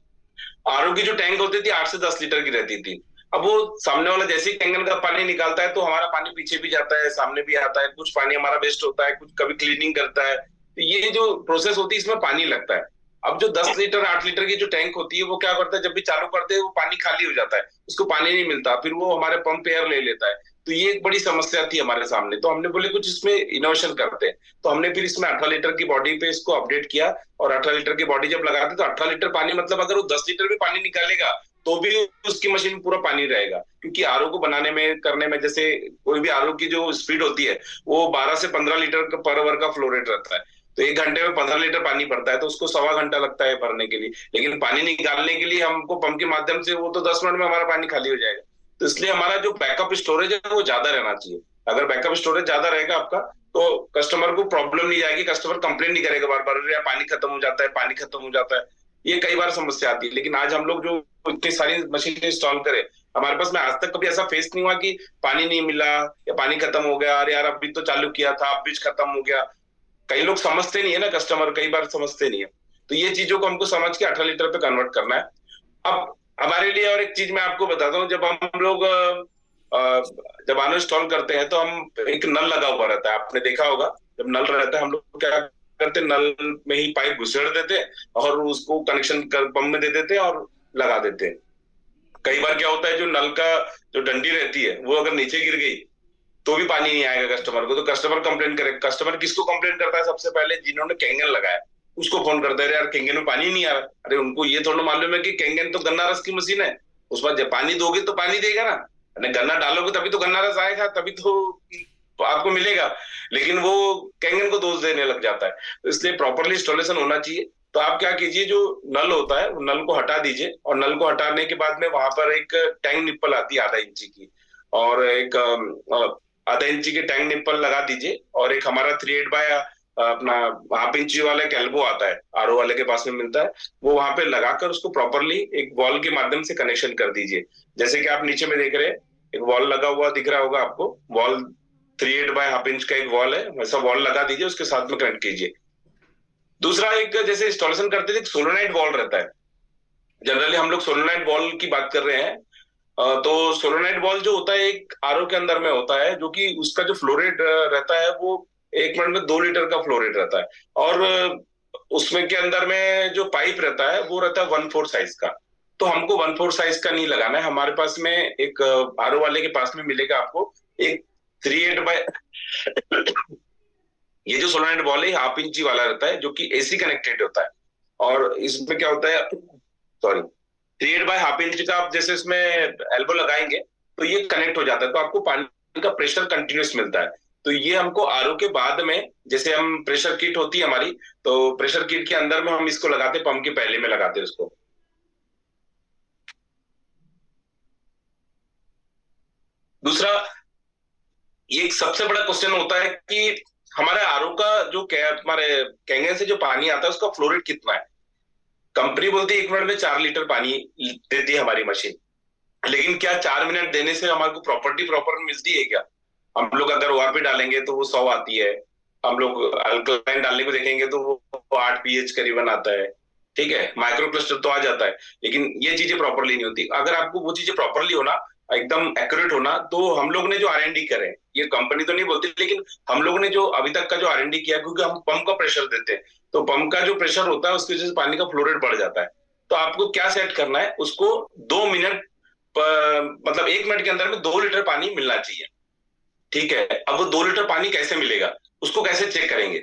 आरओ की जो टैंक होती थी 8 से 10 लीटर की रहती थी। अब वो सामने वाला जैसे ही टैंक का पानी निकालता है तो हमारा पानी पीछे भी जाता है, सामने भी आता है, कुछ पानी हमारा वेस्ट होता है, कुछ कभी क्लीनिंग करता है, तो ये जो प्रोसेस होती है इसमें पानी लगता है। अब जो 10 लीटर 8 लीटर की जो टैंक होती है वो क्या करता है, जब भी चालू करते हैं वो पानी खाली हो जाता है, उसको पानी नहीं मिलता, फिर वो हमारे पंप एयर ले लेता है, तो ये एक बड़ी समस्या थी हमारे सामने। तो हमने बोले कुछ इसमें इनोवेशन करते हैं, तो हमने फिर इसमें 18 लीटर की बॉडी पे इसको अपडेट किया, और 18 लीटर की बॉडी जब लगाते तो 18 लीटर पानी, मतलब अगर वो 10 लीटर भी पानी निकालेगा तो भी उसकी मशीन में पूरा पानी रहेगा। क्योंकि आरओ को बनाने में करने में, जैसे कोई भी आरओ की जो स्पीड होती है वो 12 से 15 लीटर पर आवर का फ्लो रेट रहता है, तो 1 घंटे में 15 लीटर पानी पड़ता है, तो उसको 1.25 घंटा लगता है भरने के लिए। लेकिन पानी निकालने के लिए हमको पंप के माध्यम से वो तो 10 मिनट में हमारा पानी खाली हो जाएगा। तो इसलिए हमारा जो बैकअप स्टोरेज है वो ज्यादा रहना चाहिए। अगर बैकअप स्टोरेज ज्यादा रहेगा आपका तो कस्टमर को प्रॉब्लम नहीं जाएगी, कस्टमर कंप्लेन नहीं करेगा बार बार, यार पानी खत्म हो जाता है, पानी खत्म हो जाता है, ये कई बार समस्या आती है। लेकिन आज हम लोग जो इतनी सारी मशीन इंस्टॉल करें, हमारे पास में आज तक कभी ऐसा फेस नहीं हुआ कि पानी नहीं मिला या पानी खत्म हो गया, अरे यार अभी तो चालू किया था अब बीच खत्म हो गया। कई लोग समझते नहीं है ना, कस्टमर कई बार समझते नहीं है, तो ये चीजों को हमको समझ के 18 लीटर पे कन्वर्ट करना है। अब हमारे लिए और एक चीज मैं आपको बताता हूँ, जब हम लोग जब आनो इंस्टॉल करते हैं तो हम एक नल लगा हुआ रहता है, आपने देखा होगा, जब नल रहता है हम लोग क्या करते हैं, नल में ही पाइप घुसेड़ देते हैं और उसको कनेक्शन कर पंप में दे देते हैं और लगा देते हैं। कई बार क्या होता है, जो नल का जो डंडी रहती है वो अगर नीचे गिर गई तो भी पानी नहीं आएगा कस्टमर को, तो कस्टमर कंप्लेन करे। कस्टमर किसको कंप्लेन करता है सबसे पहले, जिन्होंने कैंगन लगाया उसको फोन करता है, यार कैंगन में पानी नहीं आ रहा। अरे उनको ये थोड़ा मालूम है कि कैंगन तो गन्ना रस की मशीन है, उसमें जब पानी दोगे तो पानी देगा ना, गन्ना डालोगे तभी तो गन्ना रस आएगा, तभी तो आपको मिलेगा। लेकिन वो कैंगन को दोष देने लग जाता है, तो इसलिए प्रॉपरली इंस्टॉलेशन होना चाहिए। तो आप क्या कीजिए, जो नल होता है वो नल को हटा दीजिए, और नल को हटाने के बाद में वहां पर एक टैंक निप्पल आती है आधा इंची की, और एक आधा इंची की टैंक निप्पल लगा दीजिए, और एक हमारा 3/8 बाय अपना हाफ इंची वाला एक एल्बो आता है, आरओ वाले के पास में मिलता है, वो वहां पे लगाकर उसको प्रॉपरली एक वॉल के माध्यम से कनेक्शन कर दीजिए। जैसे कि आप नीचे में देख रहे हैं एक वॉल लगा हुआ दिख रहा होगा आपको, वॉल 3/8 बाय हाफ इंच का एक वॉल है, वैसा वॉल लगा दीजिए, उसके साथ में कनेक्ट कीजिए। दूसरा, एक जैसे इंस्टॉलेशन करते थे सोलोनाइट वॉल रहता है, जनरली हम लोग सोलोनाइट वॉल की बात कर रहे हैं। तो सोलोनाइट वॉल जो होता है एक आरओ के अंदर में होता है, जो कि उसका जो फ्लो रेट रहता है वो 1 मिनट में 2 लीटर का फ्लो रेट रहता है, और उसमें के अंदर में जो पाइप रहता है वो रहता है 1/4 साइज का। तो हमको 1/4 साइज का नहीं लगाना है, हमारे पास में एक आरओ वाले के पास में मिलेगा आपको एक 3/8 बाय ये जो सोलोनाइट वॉल है हाफ इंची वाला रहता है, जो कि एसी कनेक्टेड होता है। और इसमें क्या होता है, सॉरी 3/8 बाय हाफ इंच का आप जैसे इसमें एल्बो लगाएंगे तो ये कनेक्ट हो जाता है, तो आपको पानी का प्रेशर कंटिन्यूस मिलता है। तो ये हमको आरओ के बाद में, जैसे हम प्रेशर किट होती है हमारी, तो प्रेशर किट के अंदर में हम इसको लगाते, पंप के पहले में लगाते उसको। दूसरा, ये एक सबसे बड़ा क्वेश्चन होता है कि हमारे आरओ का जो हमारे कैंगन से जो पानी आता है उसका फ्लो रेट कितना है। कंपनी बोलती है 1 मिनट में 4 लीटर पानी देती है हमारी मशीन, लेकिन क्या 4 मिनट देने से हमारे को प्रॉपर्टी प्रॉपर मिलती है क्या? हम लोग अगर ओआरपी डालेंगे तो वो 100 आती है, हम लोग अल्कलाइन डालने को देखेंगे तो वो 8 पीएच करीबन आता है, ठीक है, माइक्रो क्लस्टर तो आ जाता है, लेकिन ये चीजें प्रॉपरली नहीं होती। अगर आपको वो चीजें प्रॉपरली होना, एकदम एक्यूरेट होना, तो हम लोग ने जो R&D करे, ये कंपनी तो नहीं बोलती, लेकिन हम लोग ने जो अभी तक का जो R&D किया, क्योंकि हम पंप का प्रेशर देते हैं, तो पंप का जो प्रेशर होता है उसकी वजह से पानी का फ्लो रेट बढ़ जाता है। तो आपको क्या सेट करना है, उसको 2 मिनट मतलब 1 मिनट के अंदर में 2 लीटर पानी मिलना चाहिए, ठीक है। अब वो 2 लीटर पानी कैसे मिलेगा, उसको कैसे चेक करेंगे?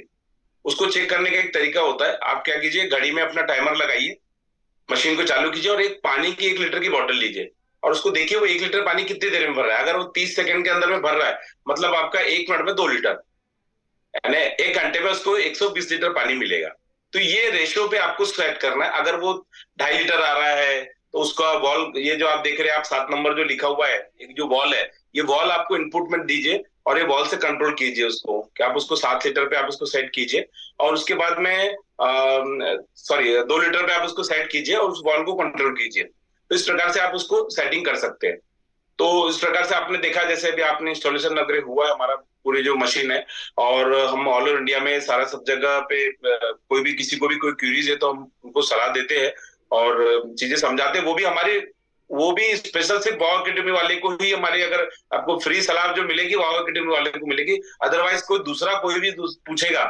उसको चेक करने का एक तरीका होता है, आप क्या कीजिए, घड़ी में अपना टाइमर लगाइए, मशीन को चालू कीजिए और एक पानी की 1 लीटर की बोतल लीजिए और उसको देखिए वो 1 लीटर पानी कितनी देर में भर रहा है। अगर वो 30 सेकंड के अंदर में भर रहा है, मतलब आपका 1 मिनट में 2 लीटर, यानी 1 घंटे में उसको 120 लीटर पानी मिलेगा। तो ये रेशियो पे आपको सेट करना है। अगर वो 2.5 लीटर आ रहा है तो उसका वॉल, ये जो आप देख रहे हैं, आप 7 नंबर जो लिखा हुआ है, एक जो वॉल है, ये वॉल आपको इनपुट में दीजिए और ये वॉल से कंट्रोल कीजिए उसको, कि आप उसको 7 लीटर पे आप उसको सेट कीजिए और उसके बाद में 2 लीटर पे आप उसको सेट कीजिए और उस वॉल को कंट्रोल कीजिए। तो इस प्रकार से आप उसको सेटिंग कर सकते हैं। तो इस प्रकार से आपने देखा, जैसे अभी आपने इंस्टॉलेशन अगर हुआ है हमारा पूरी जो मशीन है, और हम ऑल ओवर इंडिया में सारा सब जगह पे कोई भी किसी को भी कोई क्यूरीज है तो हम उनको सलाह देते हैं और चीजें समझाते हैं। वो भी स्पेशल सिर्फ वाव अकेडमी वाले को ही हमारी, अगर आपको फ्री सलाह जो मिलेगी वाव अकेडमी वाले को मिलेगी, अदरवाइज कोई दूसरा कोई भी पूछेगा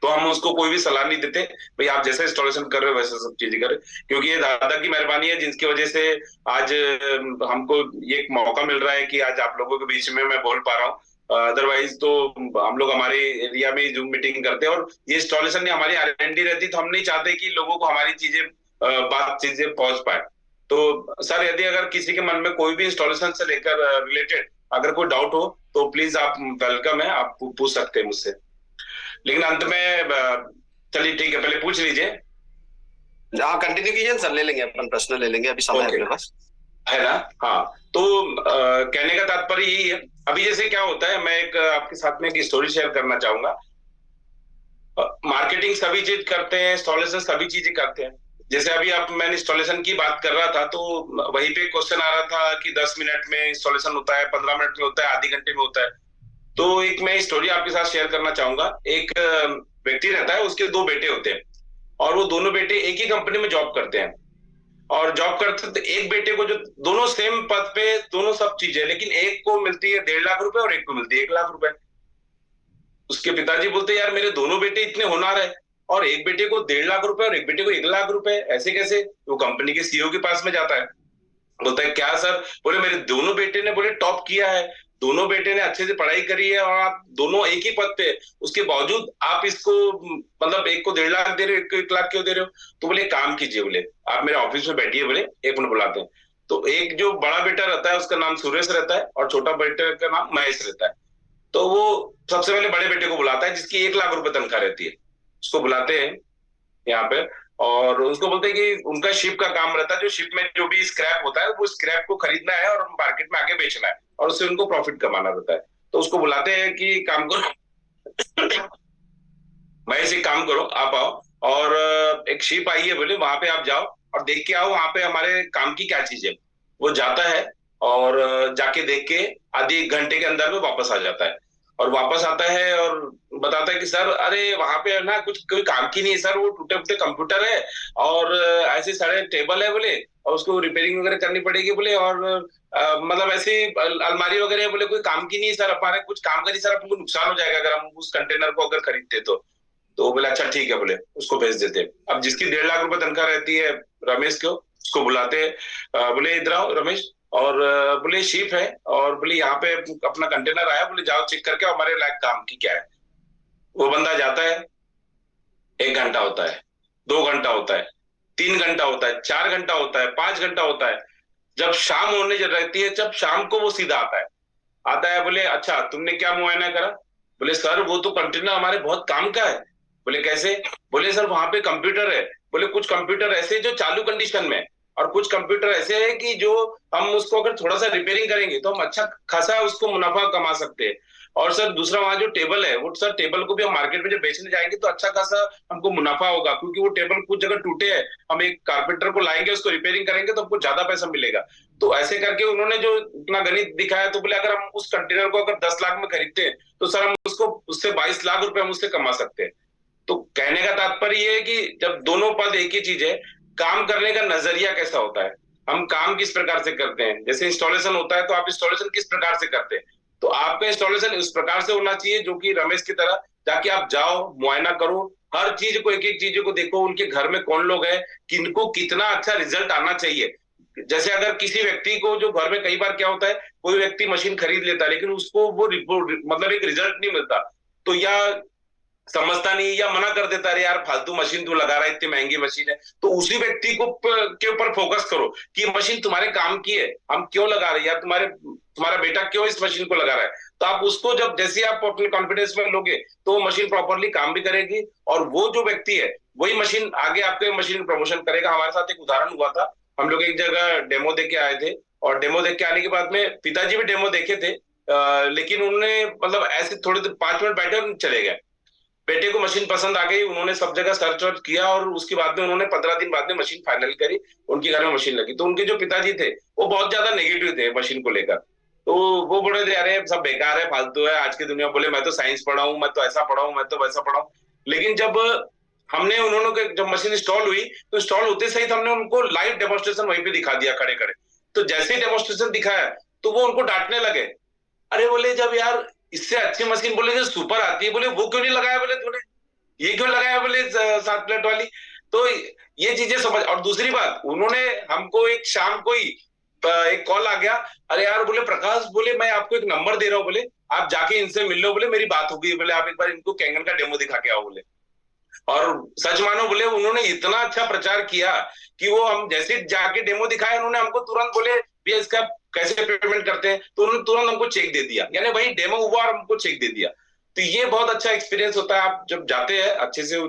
तो हम उसको कोई भी सलाह नहीं देते। भाई आप जैसे इंस्टॉलेशन कर रहे हो वैसे सब चीजें करें, क्योंकि ये दादा की मेहरबानी है जिसकी वजह से आज हमको ये एक मौका मिल रहा है कि आज आप लोगों के बीच में मैं बोल पा रहा हूँ। अदरवाइज तो हम लोग हमारे एरिया में जूम मीटिंग करते हैं और ये इंस्टॉलेशन हमारी R&D रहती तो हम नहीं चाहते कि लोगों को हमारी चीजें पहुंच पाए। तो सर, यदि अगर किसी के मन में कोई भी इंस्टॉलेशन से लेकर रिलेटेड अगर कोई डाउट हो तो प्लीज आप वेलकम है, आप पूछ सकते हैं मुझसे। लेकिन अंत में चलिए ठीक है, पहले पूछ लीजिए। हाँ, कंटिन्यू कीजिए सर, ले लेंगे अपन, प्रश्न ले लेंगे, अभी समय है अपने पास, है ना। हाँ, तो कहने का तात्पर्य यही है। अभी जैसे क्या होता है, मैं एक आपके साथ में एक स्टोरी शेयर करना चाहूंगा। मार्केटिंग सभी चीज करते हैं, इंस्टॉलेशन सभी चीजें करते हैं। जैसे अभी मैंने इंस्टॉलेशन की बात कर रहा था तो वहीं पे क्वेश्चन आ रहा था कि 10 मिनट में इंस्टॉलेशन होता है, 15 मिनट में होता है, आधे घंटे में होता है। तो एक मैं स्टोरी आपके साथ शेयर करना चाहूंगा। एक व्यक्ति रहता है, उसके 2 बेटे होते हैं और वो दोनों बेटे एक ही कंपनी में जॉब करते हैं। और जॉब करते तो एक बेटे को, जो दोनों सेम पद पे, दोनों सब चीजें, लेकिन एक को मिलती है 1.5 लाख रुपए और एक को मिलती है 1 लाख रुपए। उसके पिताजी बोलते हैं, यार मेरे दोनों बेटे इतने होनहार है और एक बेटे को 1.5 लाख रुपए और एक बेटे को 1 लाख रुपए, ऐसे कैसे? वो कंपनी के CEO के पास में जाता है, बोलता है क्या सर? बोले मेरे दोनों बेटे ने बोले टॉप किया है, दोनों बेटे ने अच्छे से पढ़ाई करी है और आप दोनों एक ही पद पे, उसके बावजूद आप इसको मतलब एक को 1.5 लाख दे रहे हो, एक को 1 लाख क्यों दे रहे हो? तो बोले काम कीजिए, बोले आप मेरे ऑफिस में बैठिए, बोले 1 मिनट बुलाते हैं। तो एक जो बड़ा बेटा रहता है उसका नाम सुरेश रहता है और छोटा बेटे का नाम महेश रहता है। तो वो सबसे पहले बड़े बेटे को बुलाता है जिसकी 1 लाख रुपए तनख्वाह रहती है, उसको बुलाते हैं यहाँ पे और उसको बोलते हैं कि उनका शिप का काम रहता है, जो शिप में जो भी स्क्रैप होता है वो स्क्रैप को खरीदना है और मार्केट में आगे बेचना है और उससे उनको प्रॉफिट कमाना रहता है। तो उसको बुलाते हैं कि काम करो भाई, से काम करो, आप आओ और एक शिप आई है, बोले वहां पे आप जाओ और देख के आओ वहां पे हमारे काम की क्या चीज है। वो जाता है और जाके देख के आधे 1 घंटे के अंदर में वापस आ जाता है और वापस आता है और बताता है कि सर अरे वहां पे ना कुछ कोई काम की नहीं है सर, वो टूटे फूटे कंप्यूटर है और ऐसे सारे टेबल है बोले, और उसको रिपेयरिंग वगैरह करनी पड़ेगी बोले, और मतलब ऐसे अलमारी वगैरह है बोले, कोई काम की नहीं है सर, हमारे कुछ काम करिए सर, आपको नुकसान हो जाएगा अगर हम उस कंटेनर को अगर खरीदते तो बोले अच्छा ठीक है, बोले उसको भेज देते। अब जिसकी 1.5 लाख रुपए तनख्वाह रहती है रमेश को, उसको बुलाते हैं, बोले इधर आओ रमेश, और बोले शिप है और बोले यहाँ पे अपना कंटेनर आया, बोले जाओ चेक करके हमारे लायक काम की क्या है। वो बंदा जाता है, 1 घंटा होता है, 2 घंटा होता है, 3 घंटा होता है, 4 घंटा होता है, 5 घंटा होता है। जब शाम होने रहती है, जब शाम को वो सीधा आता है, बोले अच्छा तुमने क्या मुआयना करा? बोले सर वो तो कंटेनर हमारे बहुत काम का है। बोले कैसे? बोले सर वहां पे कंप्यूटर है, बोले कुछ कंप्यूटर ऐसे जो चालू कंडीशन में और कुछ कंप्यूटर ऐसे है कि जो हम उसको अगर थोड़ा सा रिपेयरिंग करेंगे तो हम अच्छा खासा उसको मुनाफा कमा सकते हैं। और सर दूसरा वहां जो टेबल है, वो सर टेबल को भी हम मार्केट में जब बेचने जाएंगे तो अच्छा खासा हमको मुनाफा होगा, क्योंकि वो टेबल कुछ जगह टूटे हैं, हम एक कारपेंटर को लाएंगे, उसको रिपेयरिंग करेंगे तो हमको ज्यादा पैसा मिलेगा। तो ऐसे करके उन्होंने जो इतना गणित दिखाया, तो बोले अगर हम उस कंटेनर को अगर 10 लाख में खरीदते हैं तो सर हम उसको उससे 22 लाख रुपए हम उससे कमा सकते हैं। तो कहने का तात्पर्य ये है कि जब दोनों पद एक ही चीज है, काम करने का नजरिया कैसा होता है, हम काम किस प्रकार से करते हैं। जैसे इंस्टॉलेशन होता है तो आप इंस्टॉलेशन किस प्रकार से करते हैं, तो आपका इंस्टॉलेशन उस प्रकार से होना चाहिए जो कि रमेश की तरह जाके आप जाओ, मुआयना करो, हर चीज को, एक एक चीज को देखो, उनके घर में कौन लोग हैं, किनको कितना अच्छा रिजल्ट आना चाहिए। जैसे अगर किसी व्यक्ति को, जो घर में कई बार क्या होता है, कोई व्यक्ति मशीन खरीद लेता है लेकिन उसको वो मतलब एक रिजल्ट नहीं मिलता, तो या समझता नहीं या मना कर देता है, यार फालतू मशीन तू लगा रहा है, इतनी महंगी मशीन है। तो उसी व्यक्ति को के ऊपर फोकस करो कि ये मशीन तुम्हारे काम की है, हम क्यों लगा रहे हैं, या तुम्हारा बेटा क्यों इस मशीन को लगा रहा है। तो आप उसको जब जैसे आप अपने कॉन्फिडेंस में लोगे तो वो मशीन प्रॉपरली काम भी करेगी और वो जो व्यक्ति है वही मशीन आगे आपके मशीन प्रमोशन करेगा। हमारे साथ एक उदाहरण हुआ था, हम लोग एक जगह डेमो दे के आए थे, और डेमो देख के आने के बाद में पिताजी भी डेमो देखे थे, लेकिन उन्होंने मतलब ऐसे थोड़े देर 5 मिनट बैठे और चले गए। बेटे को मशीन पसंद आ गई, उन्होंने सब जगह सर्च वर्च किया, और उसके बाद में उन्होंने 15 दिन बाद में मशीन फाइनल करी, उनके घर में मशीन लगी। तो उनके जो पिताजी थे वो बहुत ज्यादा नेगेटिव थे मशीन को लेकर, तो वो बोले थे अरे सब बेकार है, फालतू है, आज की दुनिया। बोले मैं तो साइंस पढ़ा हूँ, मैं तो ऐसा पढ़ा हूँ, मैं तो वैसा पढ़ा हूँ। लेकिन जब हमने उन्होंने जब मशीन इंस्टॉल हुई, तो इंस्टॉल होते सही हमने उनको लाइव डेमोन्स्ट्रेशन वहीं पे दिखा दिया खड़े खड़े। तो जैसे ही डेमोन्स्ट्रेशन दिखाया तो वो उनको डांटने लगे। अरे बोले जब यार इससे अच्छी मशीन बोले जो सुपर आती है, बोले वो क्यों नहीं लगाया, बोले तूने ये क्यों लगाया, बोले 7 प्लेट वाली। तो ये चीजें समझ। और दूसरी बात, उन्होंने हमको एक शाम को ही एक कॉल आ गया, अरे यार बोले प्रकाश, बोले मैं आपको एक नंबर दे रहा हूँ, बोले आप जाके इनसे मिल लो, बोले मेरी बात हो गई, बोले आप एक बार इनको कैंगन का डेमो दिखा के आओ बोले। और सच मानो बोले उन्होंने इतना अच्छा प्रचार किया कि वो हम जैसे जाके डेमो दिखाया, उन्होंने हमको तुरंत बोले भैया इसका कैसे पेमेंट करते हैं, तो उन्होंने तुरंत हमको चेक दे दिया, यानी वही डेमो हुआ और हमको चेक दे दिया। तो ये बहुत अच्छा एक्सपीरियंस होता है। आप जब जाते हैं अच्छे से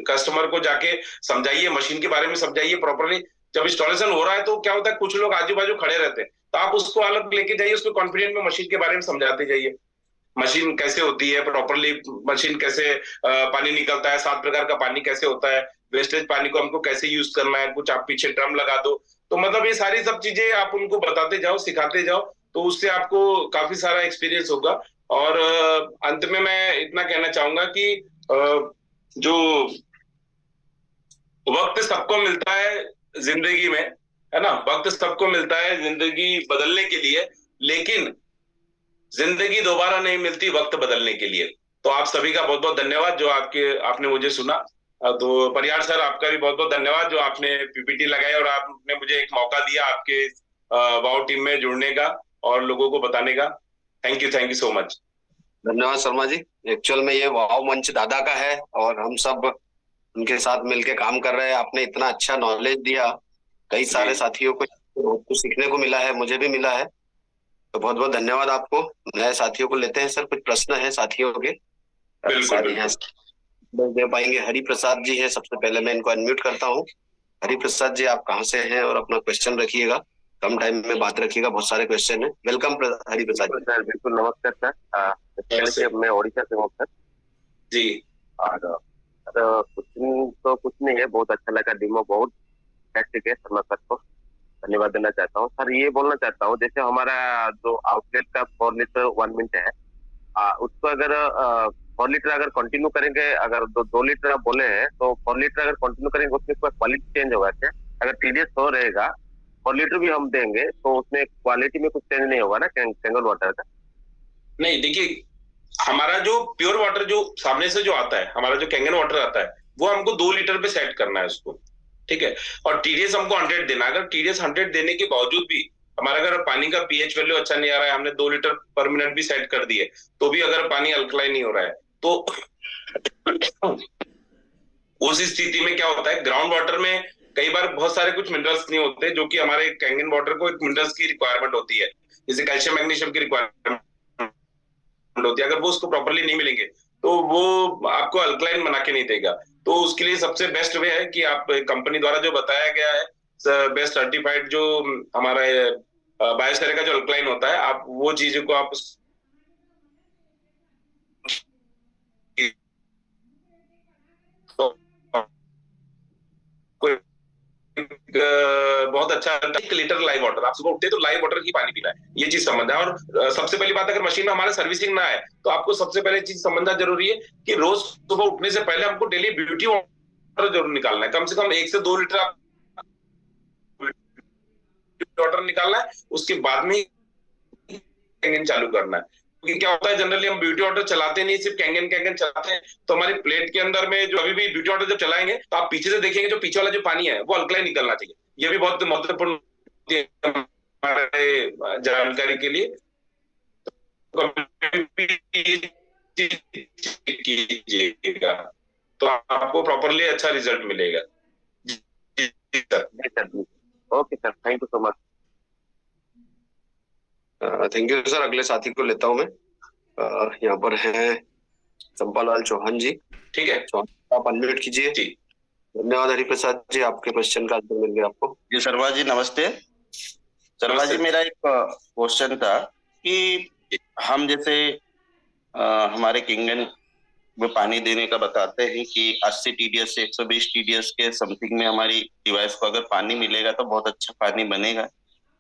कस्टमर को जाके समझाइए, मशीन के बारे में समझाइए प्रॉपरली। जब इंस्टॉलेशन हो रहा है तो क्या होता है, कुछ लोग आजू बाजू खड़े रहते हैं, तो आप उसको अलग लेके जाइए, उसको कॉन्फिडेंट में मशीन के बारे में समझाते जाइए, मशीन कैसे होती है प्रॉपरली, मशीन कैसे पानी निकलता है, 7 प्रकार का पानी कैसे होता है, वेस्टेज पानी को हमको कैसे यूज करना है, कुछ आप पीछे ड्रम लगा दो। तो मतलब ये सारी सब चीजें आप उनको बताते जाओ, सिखाते जाओ, तो उससे आपको काफी सारा एक्सपीरियंस होगा। और अंत में मैं इतना कहना चाहूंगा कि जो वक्त सबको मिलता है जिंदगी में, है ना, वक्त सबको मिलता है जिंदगी बदलने के लिए, लेकिन जिंदगी दोबारा नहीं मिलती वक्त बदलने के लिए। तो आप सभी का बहुत बहुत धन्यवाद जो आपने मुझे सुना। तो परिहार सर आपका भी बहुत बहुत धन्यवाद जो आपने पीपीटी लगाई और आपने मुझे एक मौका दिया आपके वाओ टीम में जुड़ने का और लोगों को बताने का। Thank you so much. धन्यवाद शर्मा जी। एक्चुअल में ये वाव मंच दादा का है और हम सब उनके साथ मिलके काम कर रहे हैं। आपने इतना अच्छा नॉलेज दिया, कई सारे साथियों को बहुत कुछ सीखने को मिला है, मुझे भी मिला है, तो बहुत बहुत धन्यवाद आपको। नए साथियों को लेते हैं सर, कुछ प्रश्न है साथियों के। दे पाएंगे। हरि प्रसाद जी है, सबसे पहले मैं इनको अनम्यूट करता हूँ। हरि प्रसाद जी आप कहाँ से हैं और अपना क्वेश्चन रखिएगा, कम टाइम में बात रखिएगा, बहुत सारे क्वेश्चन है। वेलकम हरि प्रसाद जी। सर बिल्कुल नमस्कार सर। मैं ओडिशा से हूँ सर जी। और कुछ नहीं है, बहुत अच्छा लगा डेमो, बहुत हैक्टिक है सर। मैं सर को धन्यवाद देना चाहता हूँ सर। ये बोलना चाहता हूँ जैसे हमारा जो आउटलेट का 4 लीटर 1 मिनट है, उसको अगर 4 लीटर अगर कंटिन्यू करेंगे, अगर 2 लीटर आप बोले हैं तो 4 लीटर अगर कंटिन्यू करेंगे उसमें कोई क्वालिटी चेंज होगा क्या? अगर TDS 100 रहेगा, 4 लीटर भी हम देंगे तो उसमें क्वालिटी में कुछ चेंज नहीं होगा ना कैंगन वाटर का? नहीं, देखिए हमारा जो प्योर वाटर जो सामने से जो आता है, हमारा जो कैंगन वाटर आता है, वो हमको 2 लीटर पे सेट करना है उसको, ठीक है। और TDS हमको 100 देना है। अगर TDS 100 देने के बावजूद भी हमारा अगर पानी का pH वैल्यू अच्छा नहीं आ रहा है, हमने 2 लीटर पर मिनट भी सेट कर दिए, तो भी अगर पानी अल्कलाइन नहीं हो रहा है, तो उस स्थिति में क्या होता है, ग्राउंड वाटर में कई बार बहुत सारे कुछ मिनरल्स नहीं होते, जो कि हमारे कैंगन वाटर को एक मिनरल्स की रिक्वायरमेंट होती है, जैसे कैल्शियम मैग्नीशियम की रिक्वायरमेंट होती है। अगर वो उसको प्रॉपर्ली नहीं मिलेंगे तो वो आपको अल्कलाइन बना के नहीं देगा। तो उसके लिए सबसे बेस्ट वे है कि आप कंपनी द्वारा जो बताया गया है बेस्ट सर्टिफाइड जो हमारा बायोस्फीयर का जो अल्कलाइन होता है, आप वो चीजों को आप बहुत अच्छा 1 लीटर लाइव वाटर, आप सुबह उठते तो लाइव वाटर ही पानी पीना है, ये चीज समझना है। और सबसे पहली बात, अगर मशीन में हमारा सर्विसिंग ना है तो आपको सबसे पहले चीज समझना जरूरी है कि रोज सुबह उठने से पहले हमको डेली ब्यूटी वाटर जरूर निकालना है, कम से कम 1 से 2 लीटर आप वाटर निकालना है, उसके बाद में कैंगन चालू करना है। क्योंकि क्या होता है, जनरली हम ब्यूटी वाटर चलाते नहीं, सिर्फ कैंगन चलाते हैं, तो हमारी प्लेट के अंदर में जो अभी भी ब्यूटी वाटर जब चलाएंगे तो आप पीछे से देखेंगे जो पीछे वाला जो पानी है वो अल्कलाइन निकलना चाहिए। ये भी बहुत महत्वपूर्ण हमारे जानकारी के लिए कीजिएगा, तो आपको प्रॉपरली अच्छा रिजल्ट मिलेगा। Okay sir, thank you so much. Thank you sir. अगले साथी को लेता हूं मैं। यहाँ पर हैं चंपालाल चौहान जी। ठीक है, आप अनम्यूट कीजिए जी। धन्यवाद हरिप्रसाद जी, आपके क्वेश्चन का आंसर मिल गया आपको। जी शर्मा जी नमस्ते। शर्मा जी मेरा एक क्वेश्चन था कि हम जैसे हमारे किंगन में पानी देने का बताते हैं कि 80 TDS से 120 TDS के समथिंग में हमारी डिवाइस को अगर पानी मिलेगा तो बहुत अच्छा पानी बनेगा।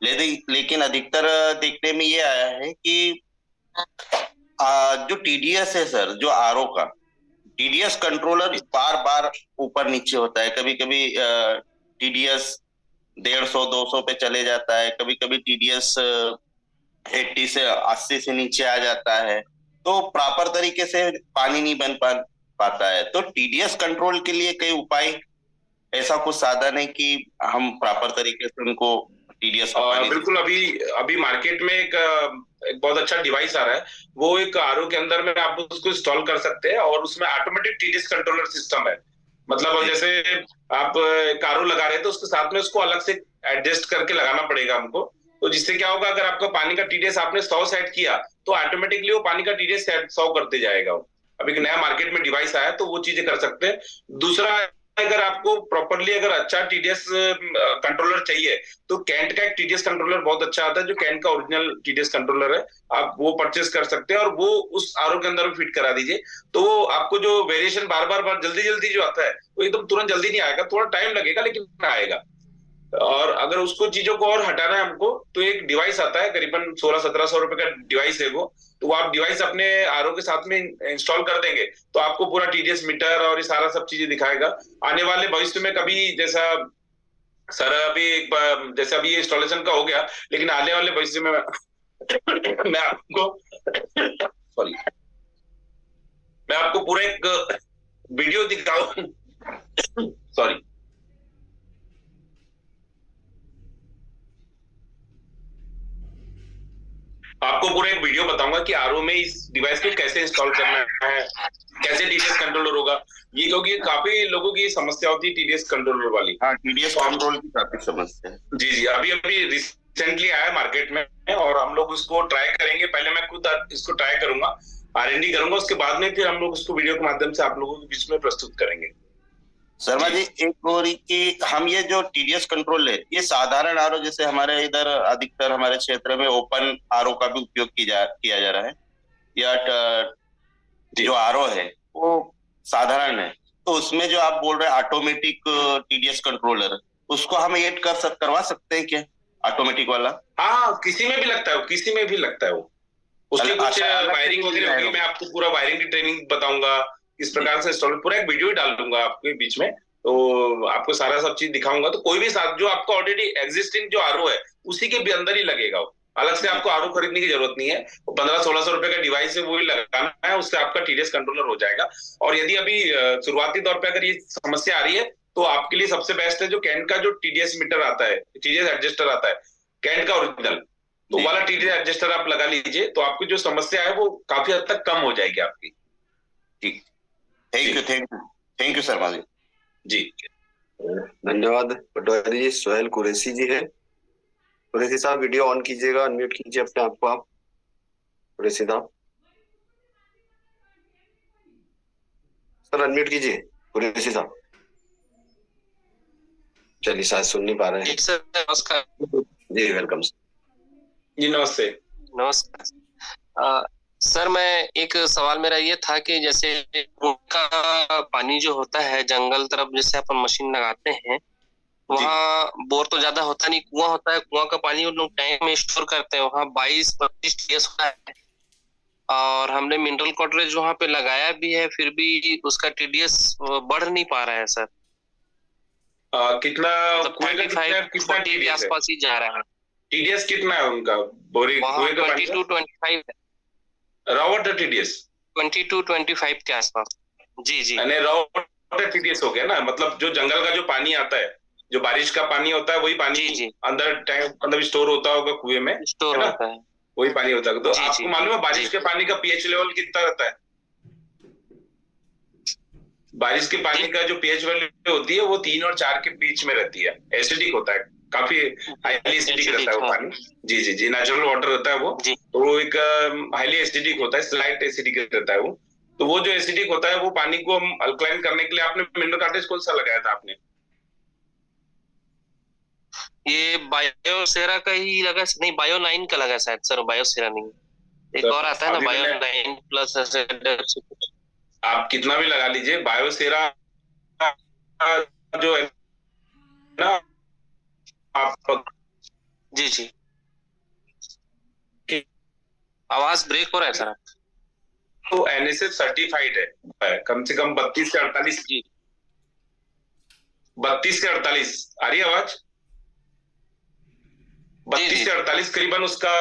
लेकिन अधिकतर देखने में ये आया है कि जो TDS है सर, जो RO का TDS कंट्रोलर बार बार ऊपर नीचे होता है। कभी कभी TDS 150-200 पे चले जाता है, कभी कभी TDS 80 से 80 से नीचे आ जाता है, तो प्रॉपर तरीके से पानी नहीं बन पाता है। तो TDS कंट्रोल के लिए कई उपाय, ऐसा कुछ साधन है कि हम प्रॉपर तरीके से उनको TDS बिल्कुल। अभी मार्केट में एक बहुत अच्छा डिवाइस आ रहा है, वो एक RO के अंदर में आप उसको इंस्टॉल कर सकते हैं और उसमें ऑटोमेटिक TDS कंट्रोलर सिस्टम है। मतलब जैसे आप एक RO लगा रहे हैं तो उसके साथ में उसको अलग से एडजस्ट करके लगाना पड़ेगा हमको। तो जिससे क्या होगा, अगर आपका पानी का TDS आपने 100 सेट किया तो ऑटोमेटिकली वो पानी का TDS 100 करते जाएगा। अभी एक नया मार्केट में डिवाइस आया तो वो चीजें कर सकते हैं। दूसरा, अगर आपको प्रॉपरली अगर अच्छा TDS कंट्रोलर चाहिए तो कैंट का एक TDS कंट्रोलर बहुत अच्छा आता है, जो कैंट का ओरिजिनल TDS कंट्रोलर है, आप वो परचेस कर सकते हैं और वो उस RO के अंदर फिट करा दीजिए। तो वो आपको जो वेरिएशन बार बार जल्दी जो आता है वो एकदम तुरंत जल्दी नहीं आएगा, थोड़ा टाइम लगेगा लेकिन आएगा। और अगर उसको चीजों को और हटाना है हमको तो एक डिवाइस आता है, करीबन 1600-1700 रुपए का डिवाइस है वो। तो आप डिवाइस अपने RO के साथ में इंस्टॉल कर देंगे तो आपको पूरा TDS मीटर और ये सारा सब चीजें दिखाएगा। आने वाले भविष्य में कभी जैसा सर जैसे अभी ये इंस्टॉलेशन का हो गया, लेकिन आने वाले भविष्य में मैं आपको सॉरी मैं आपको पूरा एक वीडियो दिखाऊं सॉरी आपको पूरा एक वीडियो बताऊंगा कि RO में इस डिवाइस को कैसे इंस्टॉल करना है, कैसे TDS कंट्रोलर होगा ये, क्योंकि काफी लोगों की समस्या होती है TDS कंट्रोलर वाली। हाँ, TDS कंट्रोल की काफी समस्या है। जी अभी रिसेंटली आया मार्केट में और हम लोग उसको ट्राई करेंगे। पहले मैं खुद इसको ट्राई करूंगा, R&D करूंगा, उसके बाद में फिर हम लोग उसको वीडियो के माध्यम से आप लोगों के बीच में प्रस्तुत करेंगे। शर्मा जी एक और कि हम ये जो TDS कंट्रोल है, ये साधारण RO जैसे हमारे इधर अधिकतर हमारे क्षेत्र में ओपन RO का भी उपयोग किया जा रहा है, या जो RO है वो साधारण है, तो उसमें जो आप बोल रहे हैं ऑटोमेटिक TDS कंट्रोलर, उसको हम ऐड करवा सकते हैं क्या, ऑटोमेटिक वाला? हाँ, किसी में भी लगता है वो, किसी में भी लगता है वो। उसकी कुछ वायरिंग वगैरह होगी, मैं आपको पूरा वायरिंग की ट्रेनिंग बताऊंगा, किस प्रकार से इंस्टॉल, पूरा एक वीडियो ही डाल दूंगा आपके बीच में, तो आपको सारा सब चीज दिखाऊंगा। तो कोई भी साथ जो आपको ऑलरेडी एग्जिस्टिंग जो RO है उसी के भी अंदर ही लगेगा वो, अलग से आपको RO खरीदने की जरूरत नहीं है। 1500-1600 रुपए का डिवाइस है, वो ही लगाना है, उससे आपका TDS कंट्रोलर हो जाएगा। और यदि अभी शुरुआती तौर पर अगर ये समस्या आ रही है तो आपके लिए सबसे बेस्ट है जो कैंट का जो TDS मीटर आता है, TDS एडजस्टर आता है कैंट का ओरिजिनल, तो वाला TDS एडजस्टर आप लगा लीजिए, तो आपकी जो समस्या है वो काफी हद तक कम हो जाएगी आपकी। ठीक, थैंक यू शर्मा जी। जी धन्यवाद पटवारी जी। सोहेल कुरैशी जी है। कुरैशी साहब वीडियो ऑन कीजिएगा, अनम्यूट कीजिए अपने आप को आप। कुरैशी साहब सर अनम्यूट कीजिए कुरैशी साहब। चलिए शायद सुन नहीं पा रहे हैं। सर नमस्कार। जी वेलकम जी नमस्ते। नमस्कार सर, मैं एक सवाल मेरा ये था कि जैसे का पानी जो होता है जंगल तरफ, जैसे अपन मशीन लगाते हैं वहाँ बोर तो ज्यादा होता नहीं, कुआं होता है, कुआं का पानी उन लोग टैंक में स्टोर करते हैं, वहाँ 22-25 TDS होता है। और हमने मिनरल कॉटरेज वहाँ पे लगाया भी है, फिर भी उसका TDS बढ़ नहीं पा रहा है सर। कितना कितना के आसपास ही जा रहा है। TDS कितना है उनका? बोरी कुएं का 22-25 रॉ वाटर TDS 22-25 के आसपास। जी यानी रॉ वाटर TDS हो गया ना, मतलब जो जंगल का जो पानी आता है, जो बारिश का पानी होता है, वही पानी अंदर टैंक अंदर स्टोर होता होगा, कुएं में स्टोर होता है, वही पानी होता है। तो आपको मालूम है बारिश के पानी का pH लेवल कितना रहता है? बारिश के पानी का जो pH वैल्यू होती है वो 3 और 4 के बीच में रहती है। एसिडिक होता है, काफी हाईली एसिडिक रहता है वो पानी। जी नेचुरल वाटर रहता है वो, तो वो एक हाईली एसिडिक होता है, स्लाइट एसिडिक रहता है वो। तो वो जो एसिडिक होता है वो पानी को हम अल्कलाइन करने के लिए आपने मिनरल कार्ट्रिज कौन सा लगाया था आपने? ये बायोसेरा का ही लगा, नहीं बायो 9 का लगा शायद सर, बायोसेरा नहीं, एक तो और आता है ना अभी बायो मैंने 9 प्लस ऐसे कुछ। आप कितना भी लगा लीजिए, बायोसेरा जो है ना आप जी जी, आवाज ब्रेक हो रहा है सर। तो NSF सर्टिफाइड है, कम से कम 32 से 48 की, 32 से 48 आ रही है आवाज? 32 से 48 करीबन उसका